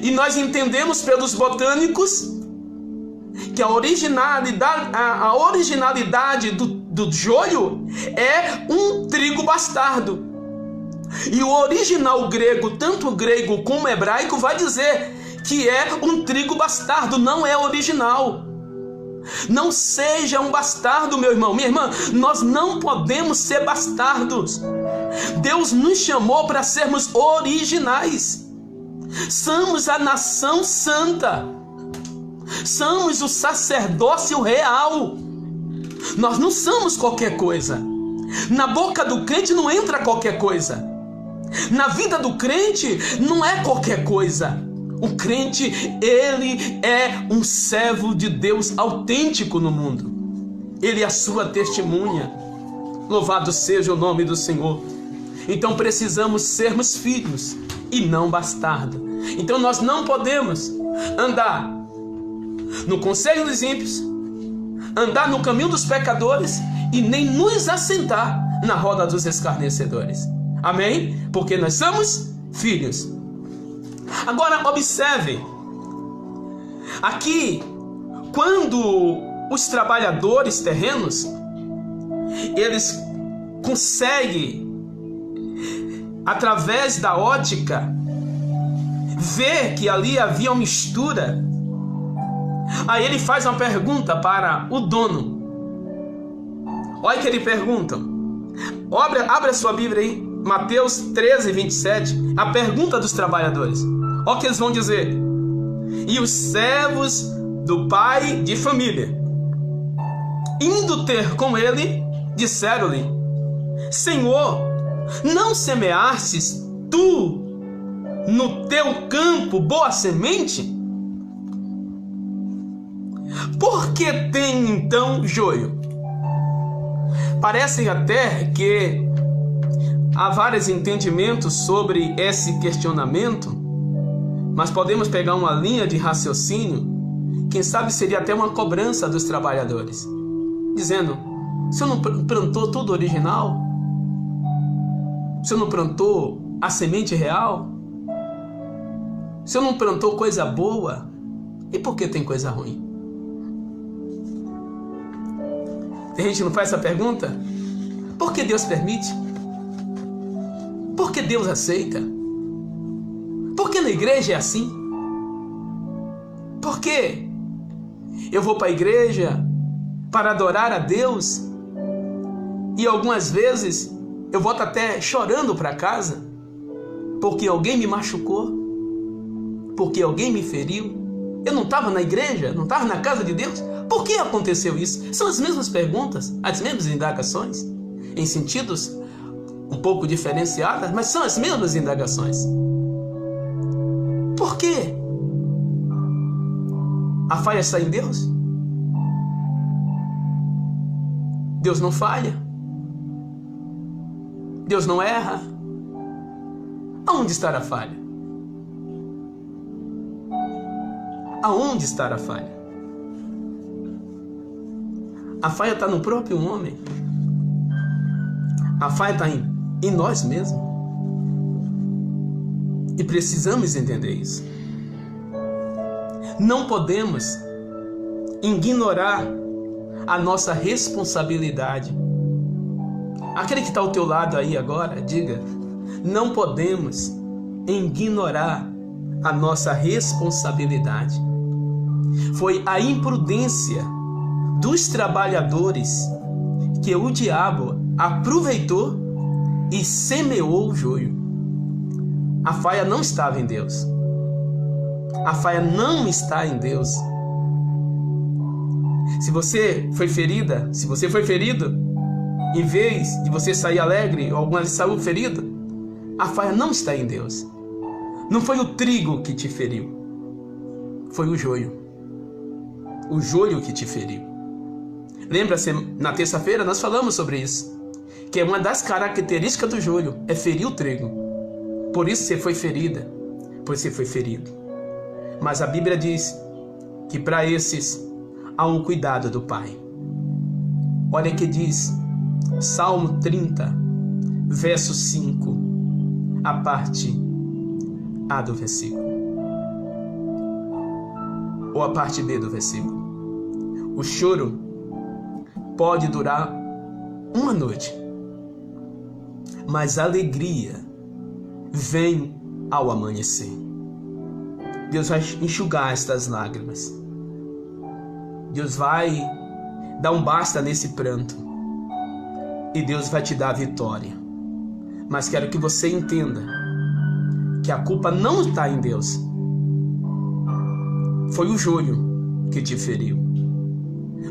E nós entendemos pelos botânicos que a originalidade do joio é um trigo bastardo. E o original grego, tanto o grego como o hebraico, vai dizer que é um trigo bastardo, não é original. Não seja um bastardo, meu irmão, minha irmã. Nós não podemos ser bastardos. Deus nos chamou para sermos originais. Somos a nação santa. Somos o sacerdócio real. Nós não somos qualquer coisa. Na boca do crente não entra qualquer coisa. Na vida do crente não é qualquer coisa. O crente, ele é um servo de Deus autêntico no mundo. Ele é a sua testemunha. Louvado seja o nome do Senhor. Então precisamos sermos filhos e não bastardos. Então nós não podemos andar no conselho dos ímpios, andar no caminho dos pecadores e nem nos assentar na roda dos escarnecedores. Amém? Porque nós somos filhos. Agora observe, aqui, quando os trabalhadores terrenos, eles conseguem, através da ótica, ver que ali havia uma mistura, aí ele faz uma pergunta para o dono. Olha que ele pergunta. Abre a sua Bíblia aí, Mateus 13, 27, a pergunta dos trabalhadores. Olha o que eles vão dizer. E os servos do pai de família, indo ter com ele, disseram-lhe: Senhor, não semeastes tu no teu campo boa semente? Por que tem então joio? Parece até que há vários entendimentos sobre esse questionamento, mas podemos pegar uma linha de raciocínio, quem sabe seria até uma cobrança dos trabalhadores, dizendo: você não plantou tudo original? Você não plantou a semente real? Você não plantou coisa boa? E por que tem coisa ruim? A gente não faz essa pergunta? Por que Deus permite? Por que Deus aceita? Por que na igreja é assim? Por que eu vou para a igreja para adorar a Deus e algumas vezes eu volto até chorando para casa porque alguém me machucou, porque alguém me feriu? Eu não estava na igreja, não estava na casa de Deus? Por que aconteceu isso? São as mesmas perguntas, as mesmas indagações, em sentidos um pouco diferenciadas, mas são as mesmas indagações. Por quê? A falha está em Deus? Deus não falha? Deus não erra? Aonde está a falha? Aonde está a falha? A falha está no próprio homem. A falha está em nós mesmos. E precisamos entender isso. Não podemos ignorar a nossa responsabilidade. Aquele que está ao teu lado aí agora, diga: não podemos ignorar a nossa responsabilidade. Foi a imprudência dos trabalhadores que o diabo aproveitou e semeou o joio. A falha não estava em Deus. A falha não está em Deus. Se você foi ferida, se você foi ferido, em vez de você sair alegre, ou alguma saiu ferido, a falha não está em Deus. Não foi o trigo que te feriu, foi o joio. O joio que te feriu. Lembra-se, na terça-feira nós falamos sobre isso, que é uma das características do joio, é ferir o trigo. Por isso você foi ferida, por isso você foi ferido. Mas a Bíblia diz que para esses há um cuidado do Pai. Olha que diz Salmo 30, verso 5, a parte A do versículo, ou a parte B do versículo. O choro pode durar uma noite, mas a alegria vem ao amanhecer. Deus vai enxugar estas lágrimas. Deus vai dar um basta nesse pranto. E Deus vai te dar a vitória. Mas quero que você entenda que a culpa não está em Deus. Foi o joio que te feriu.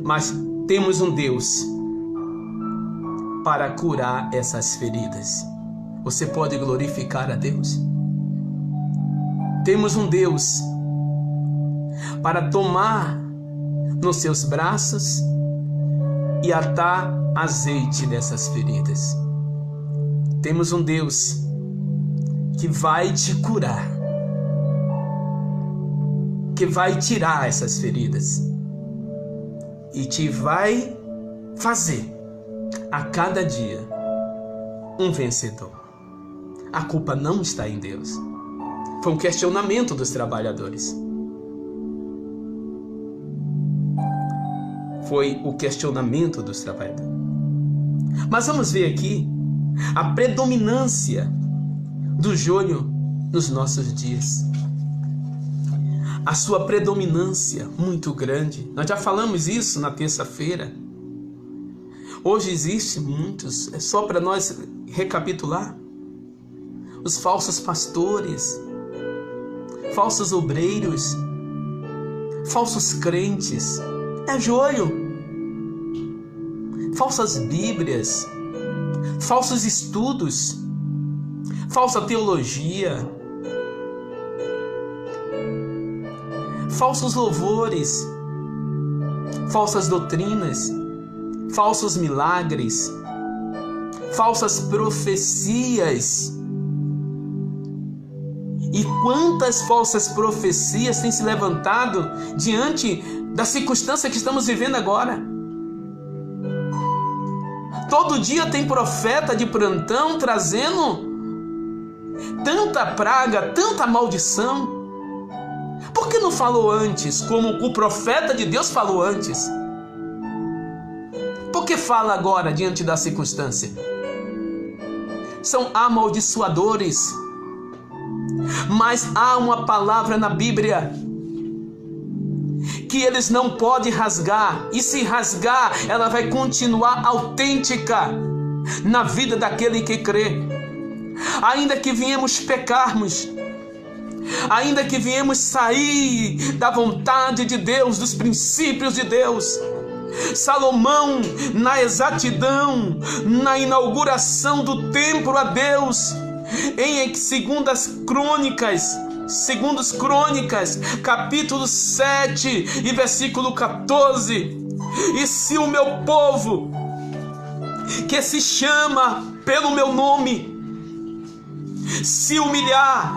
Mas temos um Deus para curar essas feridas. Você pode glorificar a Deus? Temos um Deus para tomar nos seus braços e atar azeite nessas feridas. Temos um Deus que vai te curar, que vai tirar essas feridas e te vai fazer a cada dia um vencedor. A culpa não está em Deus. Foi um questionamento dos trabalhadores. Foi o questionamento dos trabalhadores. Mas vamos ver aqui a predominância do joio nos nossos dias. A sua predominância muito grande. Nós já falamos isso na terça-feira. Hoje existem muitos, é só para nós recapitular. Os falsos pastores, falsos obreiros, falsos crentes, é joio. Falsas bíblias, falsos estudos, falsa teologia, falsos louvores, falsas doutrinas, falsos milagres, falsas profecias. E quantas falsas profecias têm se levantado diante da circunstância que estamos vivendo agora? Todo dia tem profeta de plantão trazendo tanta praga, tanta maldição. Por que não falou antes, como o profeta de Deus falou antes? Por que fala agora diante da circunstância? São amaldiçoadores. Mas há uma palavra na Bíblia que eles não podem rasgar, e se rasgar, ela vai continuar autêntica na vida daquele que crê. Ainda que viemos pecarmos, ainda que viemos sair da vontade de Deus, dos princípios de Deus, Salomão, na exatidão, na inauguração do templo a Deus, em Segundas Crônicas, capítulo 7 e versículo 14. E se o meu povo, que se chama pelo meu nome, se humilhar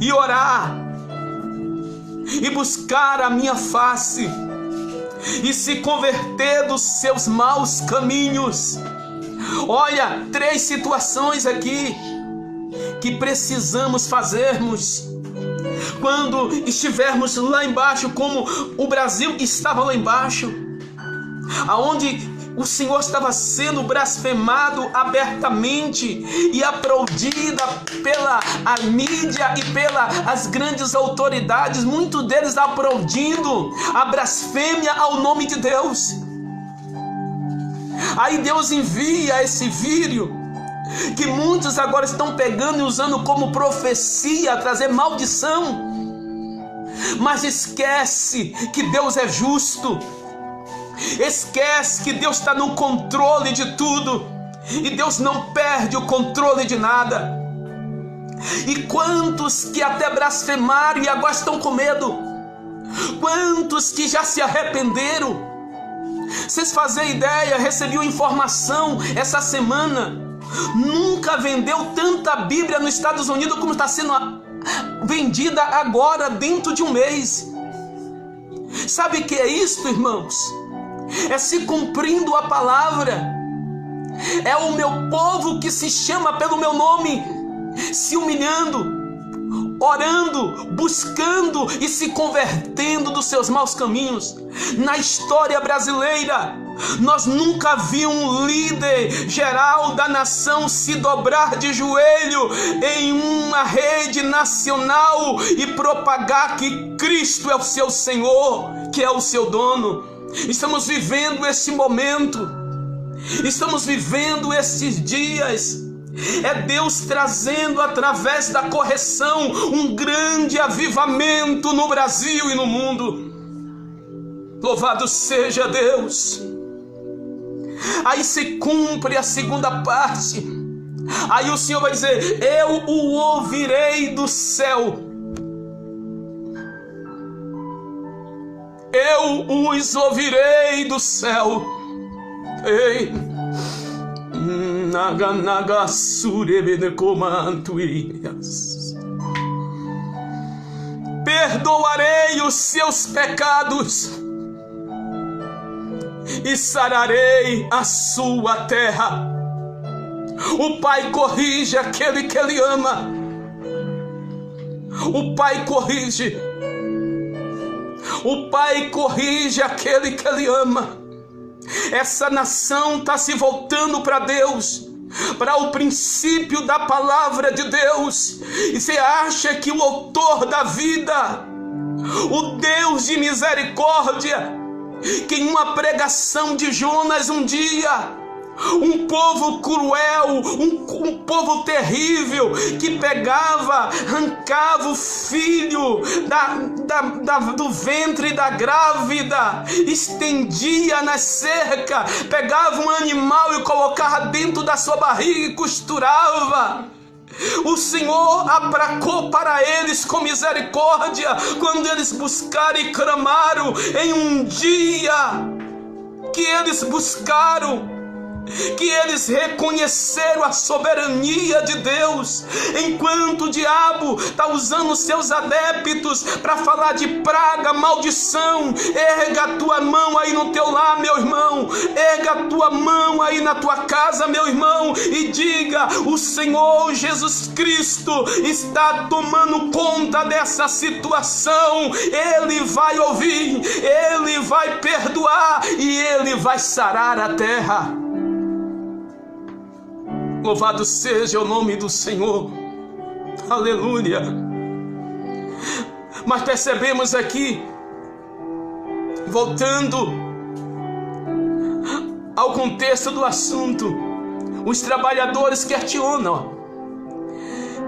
e orar e buscar a minha face e se converter dos seus maus caminhos. Olha, 3 situações aqui que precisamos fazermos quando estivermos lá embaixo, como o Brasil estava lá embaixo, aonde o Senhor estava sendo blasfemado abertamente e aplaudida pela a mídia e pelas grandes autoridades, muitos deles aplaudindo a blasfêmia ao nome de Deus. Aí Deus envia esse vírus, que muitos agora estão pegando e usando como profecia, trazer maldição. Mas esquece que Deus é justo. Esquece que Deus está no controle de tudo. E Deus não perde o controle de nada. E quantos que até blasfemaram e agora estão com medo? Quantos que já se arrependeram? Vocês fazem ideia, recebi uma informação essa semana. Nunca vendeu tanta Bíblia nos Estados Unidos como está sendo vendida agora, dentro de um mês. Sabe o que é isso, irmãos? É se cumprindo a palavra. É o meu povo que se chama pelo meu nome, se humilhando, orando, buscando e se convertendo dos seus maus caminhos. Na história brasileira, nós nunca vimos um líder geral da nação se dobrar de joelho em uma rede nacional e propagar que Cristo é o seu Senhor, que é o seu dono. Estamos vivendo esse momento, estamos vivendo esses dias. É Deus trazendo através da correção um grande avivamento no Brasil e no mundo. Louvado seja Deus. Aí se cumpre a segunda parte. Aí o Senhor vai dizer: eu o ouvirei do céu, eu os ouvirei do céu. Ei, naga surebede comantuias. Perdoarei os seus pecados e sararei a sua terra. O Pai corrige aquele que Ele ama. O Pai corrige. O Pai corrige aquele que Ele ama. Essa nação está se voltando para Deus, para o princípio da palavra de Deus. E você acha que o autor da vida, o Deus de misericórdia, que em uma pregação de Jonas um dia, um povo cruel, um povo terrível, que pegava, arrancava o filho do ventre da grávida, estendia na cerca, pegava um animal e colocava dentro da sua barriga e costurava. O Senhor abracou para eles com misericórdia quando eles buscaram e clamaram em um dia que eles buscaram, que eles reconheceram a soberania de Deus. Enquanto o diabo está usando seus adeptos para falar de praga, maldição, erga a tua mão aí no teu lar, meu irmão, erga a tua mão aí na tua casa, meu irmão, e diga: o Senhor Jesus Cristo está tomando conta dessa situação. Ele vai ouvir, Ele vai perdoar e Ele vai sarar a terra. Louvado seja o nome do Senhor. Aleluia. Mas percebemos aqui, voltando ao contexto do assunto, os trabalhadores questionam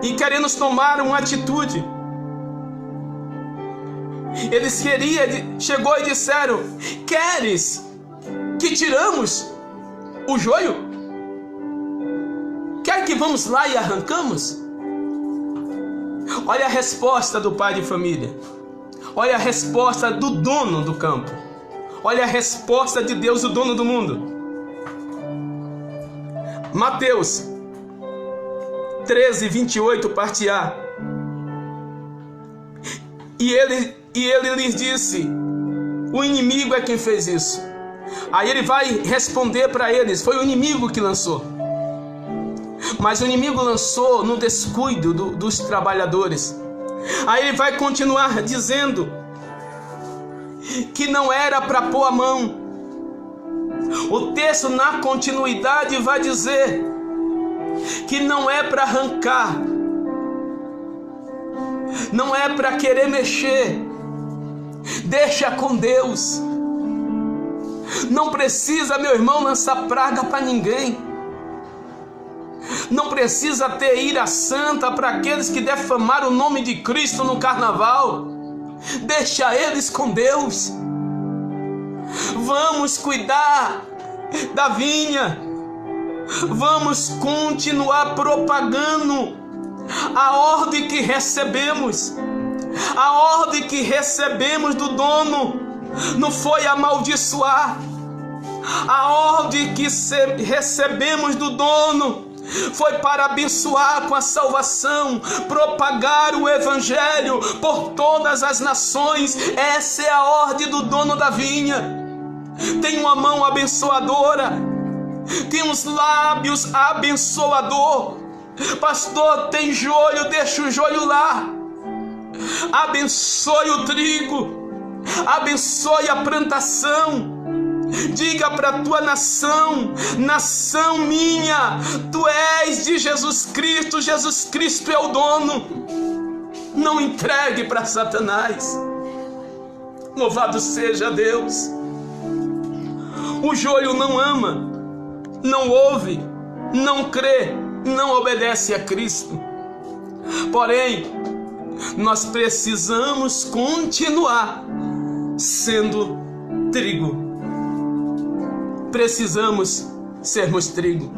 e querendo tomar uma atitude. Eles chegou e disseram: queres que tiramos o joio? Quer que vamos lá e arrancamos? Olha a resposta do pai de família. Olha a resposta do dono do campo. Olha a resposta de Deus, o dono do mundo. Mateus 13, 28, parte A. E ele lhes disse: o inimigo é quem fez isso. Aí ele vai responder para eles: foi o inimigo que lançou. Mas o inimigo lançou no descuido dos trabalhadores. Aí ele vai continuar dizendo que não era para pôr a mão. O texto na continuidade vai dizer que não é para arrancar, não é para querer mexer. Deixa com Deus. Não precisa, meu irmão, lançar praga para ninguém. Não precisa ter ira santa para aqueles que defamaram o nome de Cristo no carnaval. Deixa eles com Deus. Vamos cuidar da vinha. Vamos continuar propagando a ordem que recebemos. A ordem que recebemos do dono não foi amaldiçoar. A ordem que recebemos do dono foi para abençoar com a salvação, propagar o evangelho por todas as nações. Essa é a ordem do dono da vinha. Tem uma mão abençoadora, tem uns lábios abençoador. Pastor, tem joio, deixa o joio lá. Abençoe o trigo, abençoe a plantação. Diga para a tua nação: nação minha, tu és de Jesus Cristo, Jesus Cristo é o dono. Não entregue para Satanás. Louvado seja Deus. O joio não ama, não ouve, não crê, não obedece a Cristo. Porém, nós precisamos continuar sendo trigo. Precisamos sermos trigo.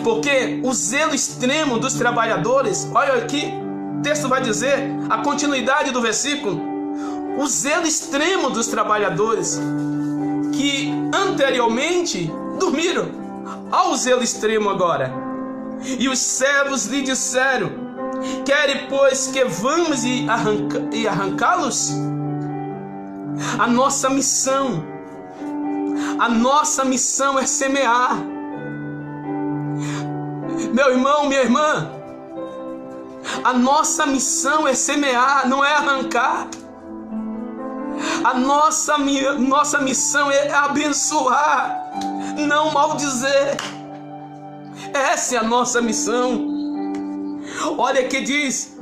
Porque o zelo extremo dos trabalhadores, olha aqui, o texto vai dizer, a continuidade do versículo, o zelo extremo dos trabalhadores que anteriormente dormiram, olha o zelo extremo agora. E os servos lhe disseram: quere, pois, que vamos e arrancá-los? A nossa missão é semear. Meu irmão, minha irmã, a nossa missão é semear, não é arrancar. A nossa missão é abençoar, não maldizer. Essa é a nossa missão. Olha que diz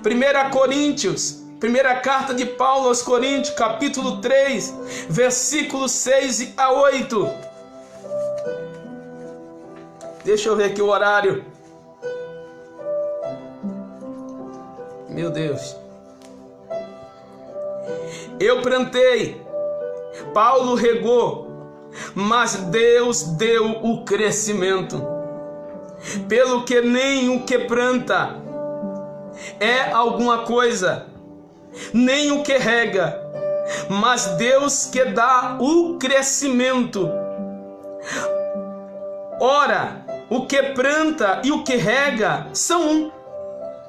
1 Coríntios, primeira carta de Paulo aos Coríntios, capítulo 3, versículos 6 a 8. Deixa eu ver aqui o horário. Meu Deus. Eu plantei, Paulo regou, mas Deus deu o crescimento. Pelo que nem o que planta é alguma coisa, nem o que rega, mas Deus que dá o crescimento. Ora, o que planta e o que rega são um.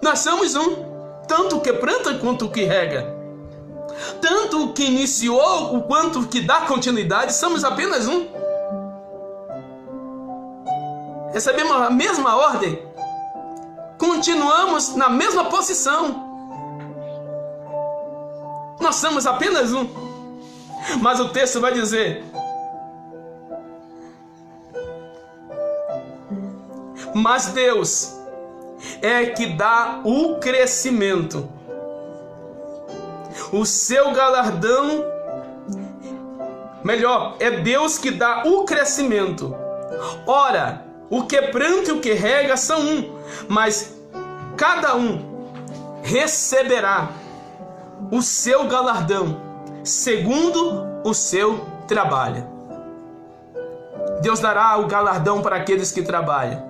Nós somos um, tanto o que planta quanto o que rega. Tanto o que iniciou quanto o que dá continuidade, somos apenas um. Recebemos a mesma ordem, continuamos na mesma posição. Nós somos apenas um. Mas o texto vai dizer: mas Deus é que dá o crescimento. O seu galardão, melhor, é Deus que dá o crescimento. Ora, o que planta e o que rega são um, mas cada um receberá o seu galardão segundo o seu trabalho. Deus dará o galardão para aqueles que trabalham.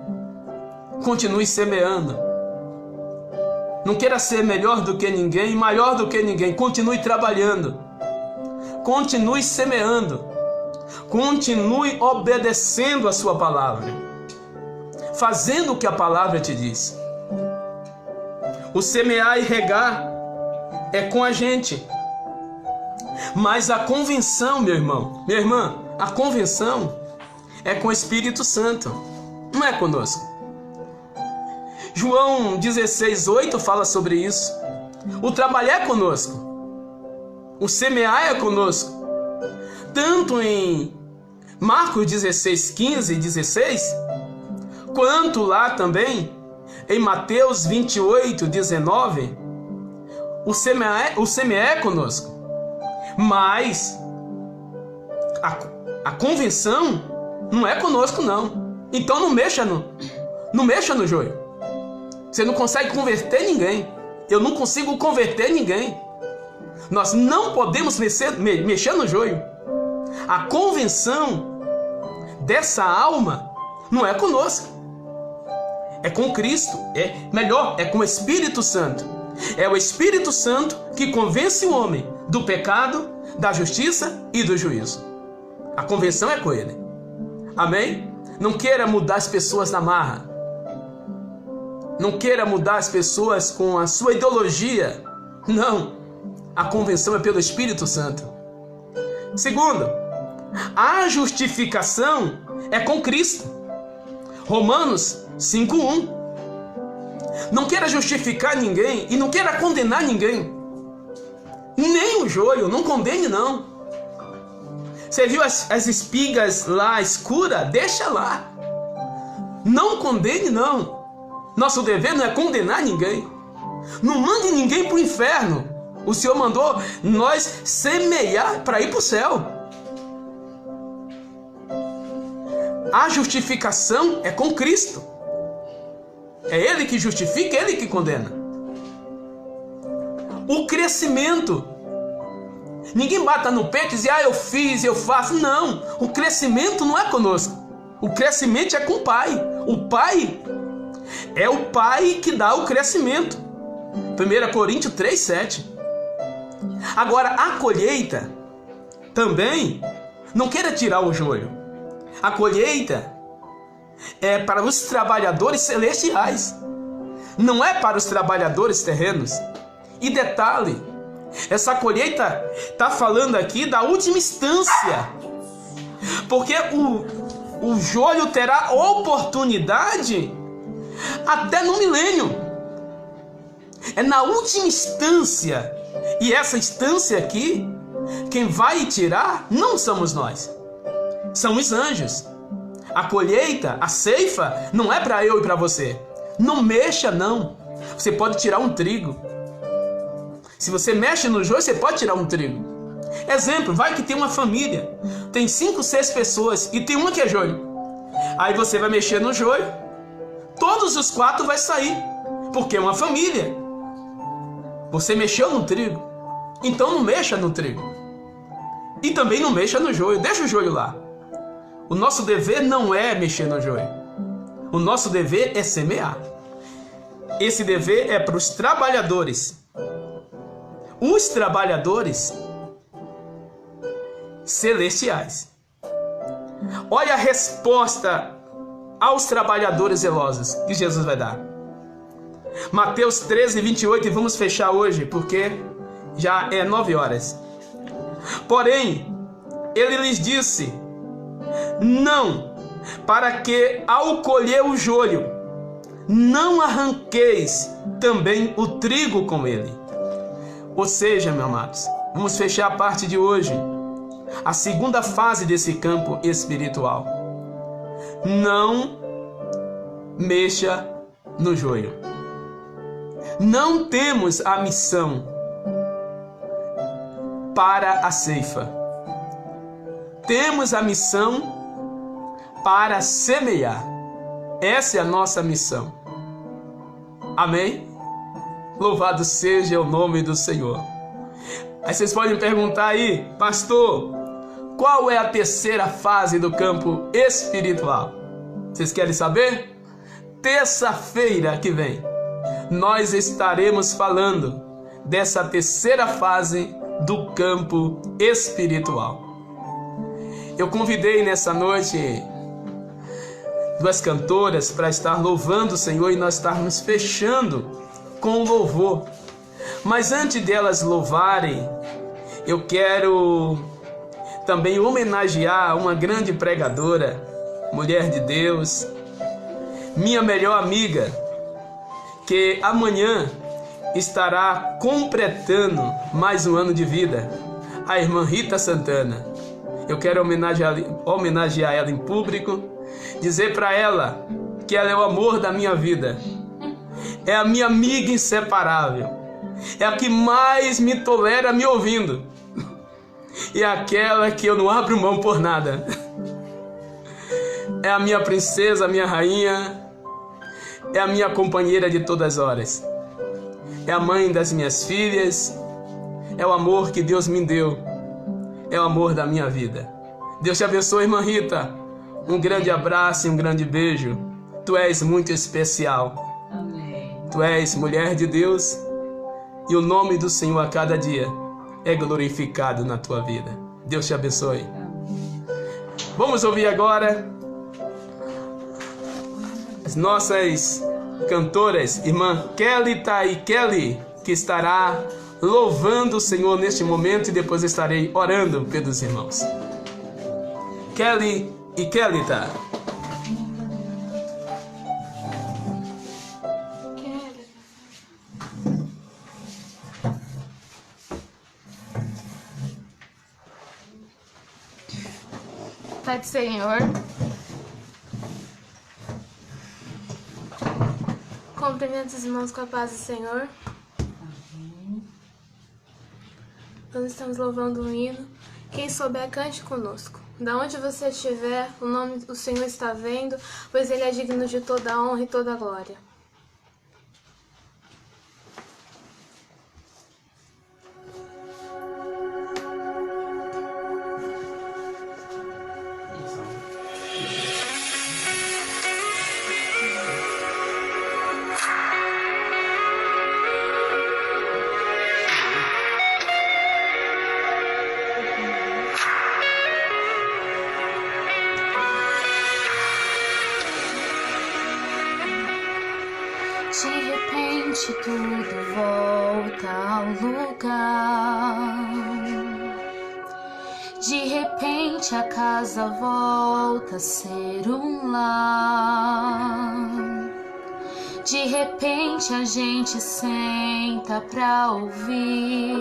Continue semeando. Não queira ser melhor do que ninguém, maior do que ninguém. Continue trabalhando. Continue semeando. Continue obedecendo a sua palavra. Fazendo o que a palavra te diz. O semear e regar é com a gente. Mas a convenção, meu irmão, minha irmã, a convenção é com o Espírito Santo. Não é conosco. João 16:8 fala sobre isso. O trabalhar é conosco. O semear é conosco. Tanto em Marcos 16:15 e 16, quanto lá também em Mateus 28:19, o semear é conosco. Mas a convenção não é conosco, não. Então não mexa no joio. Você não consegue converter ninguém. Eu não consigo converter ninguém. Nós não podemos mexer no joio. A convenção dessa alma não é conosco. É com Cristo. É com o Espírito Santo. É o Espírito Santo que convence o homem do pecado, da justiça e do juízo. A convenção é com ele. Amém? Não queira mudar as pessoas na marra. Não queira mudar as pessoas com a sua ideologia. Não. A convenção é pelo Espírito Santo. Segundo, a justificação é com Cristo. Romanos 5:1. Não queira justificar ninguém e não queira condenar ninguém. Nem o joio, não condene não. Você viu as espigas lá escuras? Deixa lá. Não condene não. Nosso dever não é condenar ninguém. Não mande ninguém para o inferno. O Senhor mandou nós semear para ir para o céu. A justificação é com Cristo. É Ele que justifica, é Ele que condena. O crescimento. Ninguém bata no peito e diz, eu fiz, eu faço. Não, o crescimento não é conosco. O crescimento é com o Pai. O Pai é o Pai que dá o crescimento. 1 Coríntios 3:7. Agora, a colheita também não queira tirar o joio. A colheita é para os trabalhadores celestiais. Não é para os trabalhadores terrenos. E detalhe, essa colheita está falando aqui da última instância. Porque o joio terá oportunidade até no milênio. É na última instância. E essa instância aqui, quem vai tirar não somos nós. São os anjos. A colheita, a ceifa, não é para eu e para você. Não mexa não. Você pode tirar um trigo. Se você mexe no joio, você pode tirar um trigo. Exemplo, vai que tem uma família. Tem 5, 6 pessoas e tem uma que é joio. Aí você vai mexer no joio. Todos os 4 vai sair. Porque é uma família. Você mexeu no trigo. Então não mexa no trigo. E também não mexa no joio. Deixa o joio lá. O nosso dever não é mexer no joio. O nosso dever é semear. Esse dever é para os trabalhadores. Os trabalhadores celestiais. Olha a resposta aos trabalhadores zelosos que Jesus vai dar. Mateus 13:28, e vamos fechar hoje, porque já é 9 horas. Porém, ele lhes disse, não, para que ao colher o joio, não arranqueis também o trigo com ele. Ou seja, meus amados, vamos fechar a parte de hoje, a segunda fase desse campo espiritual. Não mexa no joio. Não temos a missão para a ceifa. Temos a missão para semear. Essa é a nossa missão. Amém? Louvado seja o nome do Senhor. Aí vocês podem perguntar aí, pastor, qual é a terceira fase do campo espiritual? Vocês querem saber? Terça-feira que vem, nós estaremos falando dessa terceira fase do campo espiritual. Eu convidei nessa noite 2 cantoras para estar louvando o Senhor e nós estarmos fechando com louvor. Mas antes delas louvarem, eu quero também homenagear uma grande pregadora, mulher de Deus, minha melhor amiga, que amanhã estará completando mais um ano de vida, a irmã Rita Santana. Eu quero homenagear ela em público, dizer para ela que ela é o amor da minha vida, é a minha amiga inseparável, é a que mais me tolera me ouvindo, e é aquela que eu não abro mão por nada. É a minha princesa, a minha rainha, é a minha companheira de todas as horas, é a mãe das minhas filhas, é o amor que Deus me deu, é o amor da minha vida. Deus te abençoe, irmã Rita. Um grande abraço e um grande beijo. Tu és muito especial. Amém. Tu és mulher de Deus e o nome do Senhor a cada dia é glorificado na tua vida. Deus te abençoe. Vamos ouvir agora as nossas cantoras, irmã Kelly Kelly, que estará louvando o Senhor neste momento, e depois estarei orando pelos irmãos. Kelly e Kelly tá. Pai do Senhor, cumprimento os irmãos com a paz do Senhor. Nós estamos louvando um hino. Quem souber, cante conosco. Da onde você estiver, o nome do Senhor está vendo, pois Ele é digno de toda a honra e toda a glória. De repente tudo volta ao lugar. De repente a casa volta a ser um lar. De repente a gente senta pra ouvir.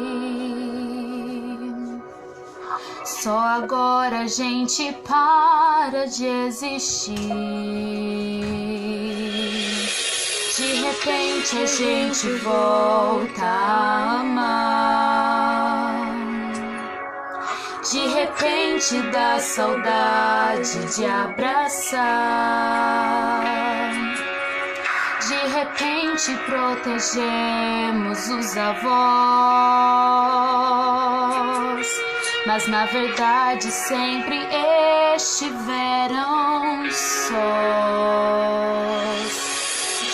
Só agora a gente para de existir. De repente a gente volta a amar. De repente dá saudade de abraçar. De repente protegemos os avós, mas na verdade sempre estiveram sós.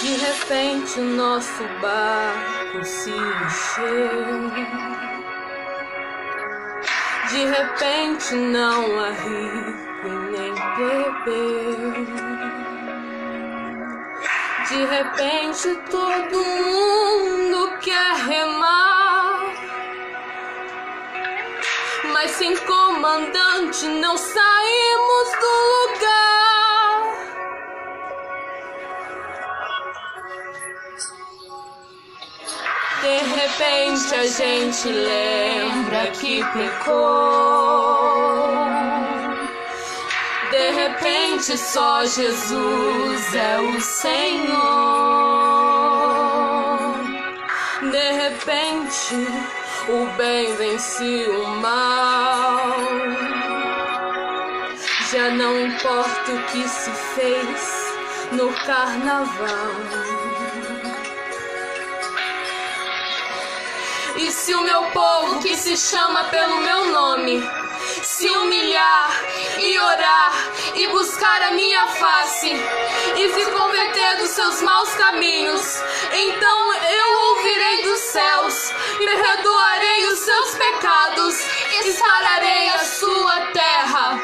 De repente o nosso barco se encheu. De repente não há rico e nem plebeu. De repente todo mundo quer remar, mas sem comandante não saímos do lugar. De repente a gente lembra que pecou. De repente só Jesus é o Senhor. De repente o bem vence o mal. Já não importa o que se fez no carnaval. E se o meu povo que se chama pelo meu nome se humilhar e orar e buscar a minha face e se converter dos seus maus caminhos, então eu ouvirei dos céus, perdoarei os seus pecados e sararei a sua terra.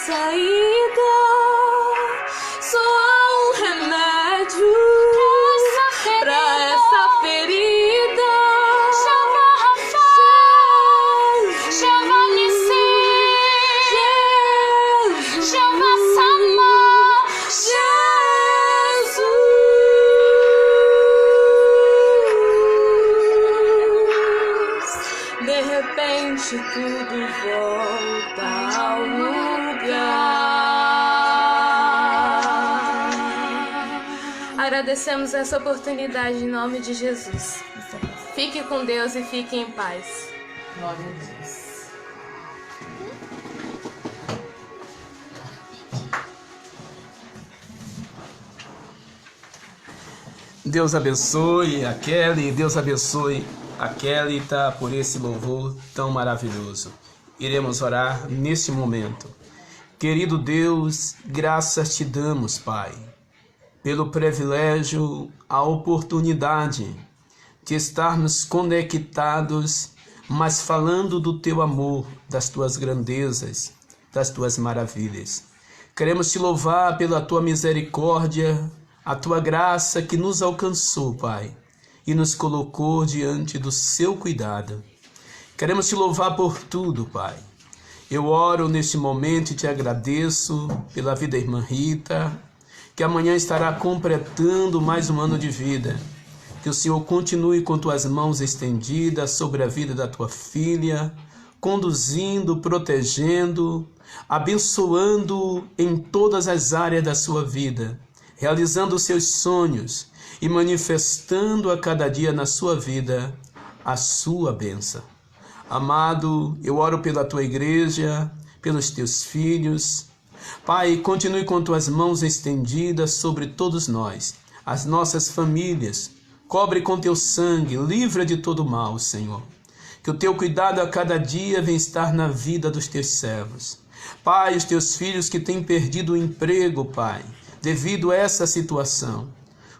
saída, só há um remédio pra essa ferida. De repente tudo volta ao lugar. Agradecemos essa oportunidade em nome de Jesus. Fique com Deus e fique em paz. Glória a Deus. Deus abençoe a Kelly, Deus abençoe a Kelly, tá, por esse louvor tão maravilhoso. Iremos orar neste momento. Querido Deus, graças te damos, Pai, pelo privilégio, a oportunidade de estarmos conectados, mas falando do teu amor, das tuas grandezas, das tuas maravilhas. Queremos te louvar pela tua misericórdia, a tua graça que nos alcançou, Pai, e nos colocou diante do seu cuidado. Queremos te louvar por tudo, Pai. Eu oro neste momento e te agradeço pela vida da irmã Rita, que amanhã estará completando mais um ano de vida. Que o Senhor continue com tuas mãos estendidas sobre a vida da tua filha, conduzindo, protegendo, abençoando em todas as áreas da sua vida, realizando os seus sonhos e manifestando a cada dia na sua vida a sua bênção. Amado, eu oro pela tua igreja, pelos teus filhos. Pai, continue com tuas mãos estendidas sobre todos nós, as nossas famílias. Cobre com teu sangue, livra de todo mal, Senhor. Que o teu cuidado a cada dia venha estar na vida dos teus servos. Pai, os teus filhos que têm perdido o emprego, Pai, devido a essa situação.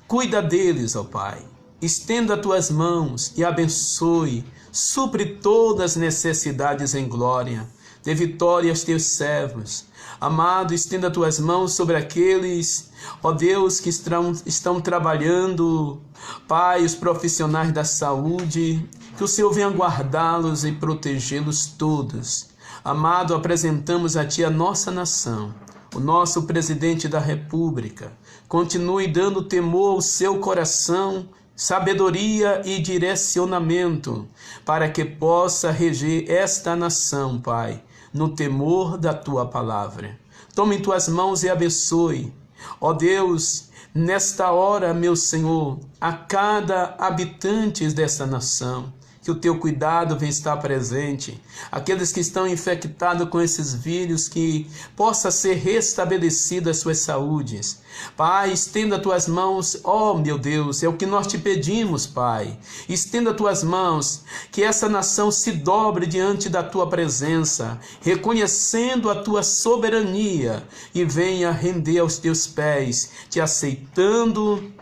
Cuida deles, ó Pai. Estenda tuas mãos e abençoe. Supre todas as necessidades em glória. Dê vitória aos teus servos. Amado, estenda tuas mãos sobre aqueles, ó Deus, que estão trabalhando. Pai, os profissionais da saúde, que o Senhor venha guardá-los e protegê-los todos. Amado, apresentamos a Ti a nossa nação, o nosso presidente da República. Continue dando temor ao seu coração, sabedoria e direcionamento, para que possa reger esta nação, Pai, no temor da Tua palavra. Tome em Tuas mãos e abençoe. Ó Deus, nesta hora, meu Senhor, a cada habitante desta nação, que o teu cuidado venha estar presente. Aqueles que estão infectados com esses vírus, que possa ser restabelecida as suas saúdes. Pai, estenda tuas mãos, ó meu Deus, é o que nós te pedimos, Pai. Estenda tuas mãos, que essa nação se dobre diante da tua presença, reconhecendo a tua soberania, e venha render aos teus pés, te aceitando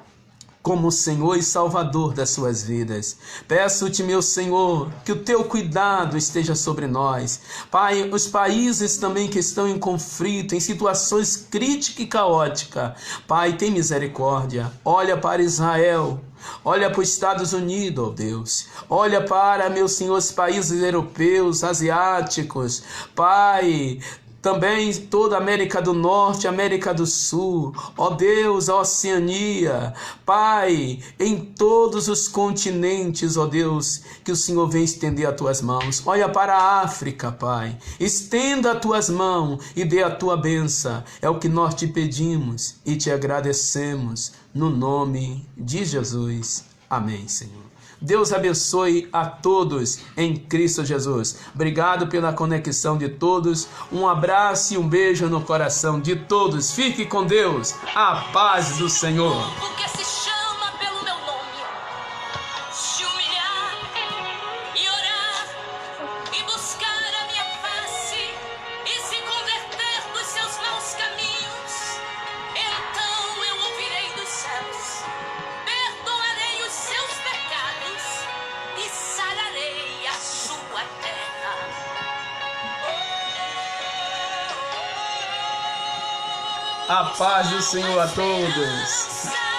como Senhor e Salvador das suas vidas. Peço-te, meu Senhor, que o teu cuidado esteja sobre nós. Pai, os países também que estão em conflito, em situações críticas e caóticas, Pai, tem misericórdia. Olha para Israel, olha para os Estados Unidos, ó Deus. Olha para, meu Senhor, os países europeus, asiáticos. Pai, também toda a América do Norte, América do Sul, ó Deus, a Oceania, Pai, em todos os continentes, ó Deus, que o Senhor venha estender as tuas mãos. Olha para a África, Pai, estenda as tuas mãos e dê a tua bênção. É o que nós te pedimos e te agradecemos, no nome de Jesus. Amém, Senhor. Deus abençoe a todos em Cristo Jesus. Obrigado pela conexão de todos. Um abraço e um beijo no coração de todos. Fique com Deus. A paz do Senhor. Porque se chama pelo meu nome, se humilhar e orar e buscar a minha face e se converter dos seus maus caminhos, então eu ouvirei dos céus, perdoarei os seus pecados e sararei a sua terra. A paz do Senhor a todos.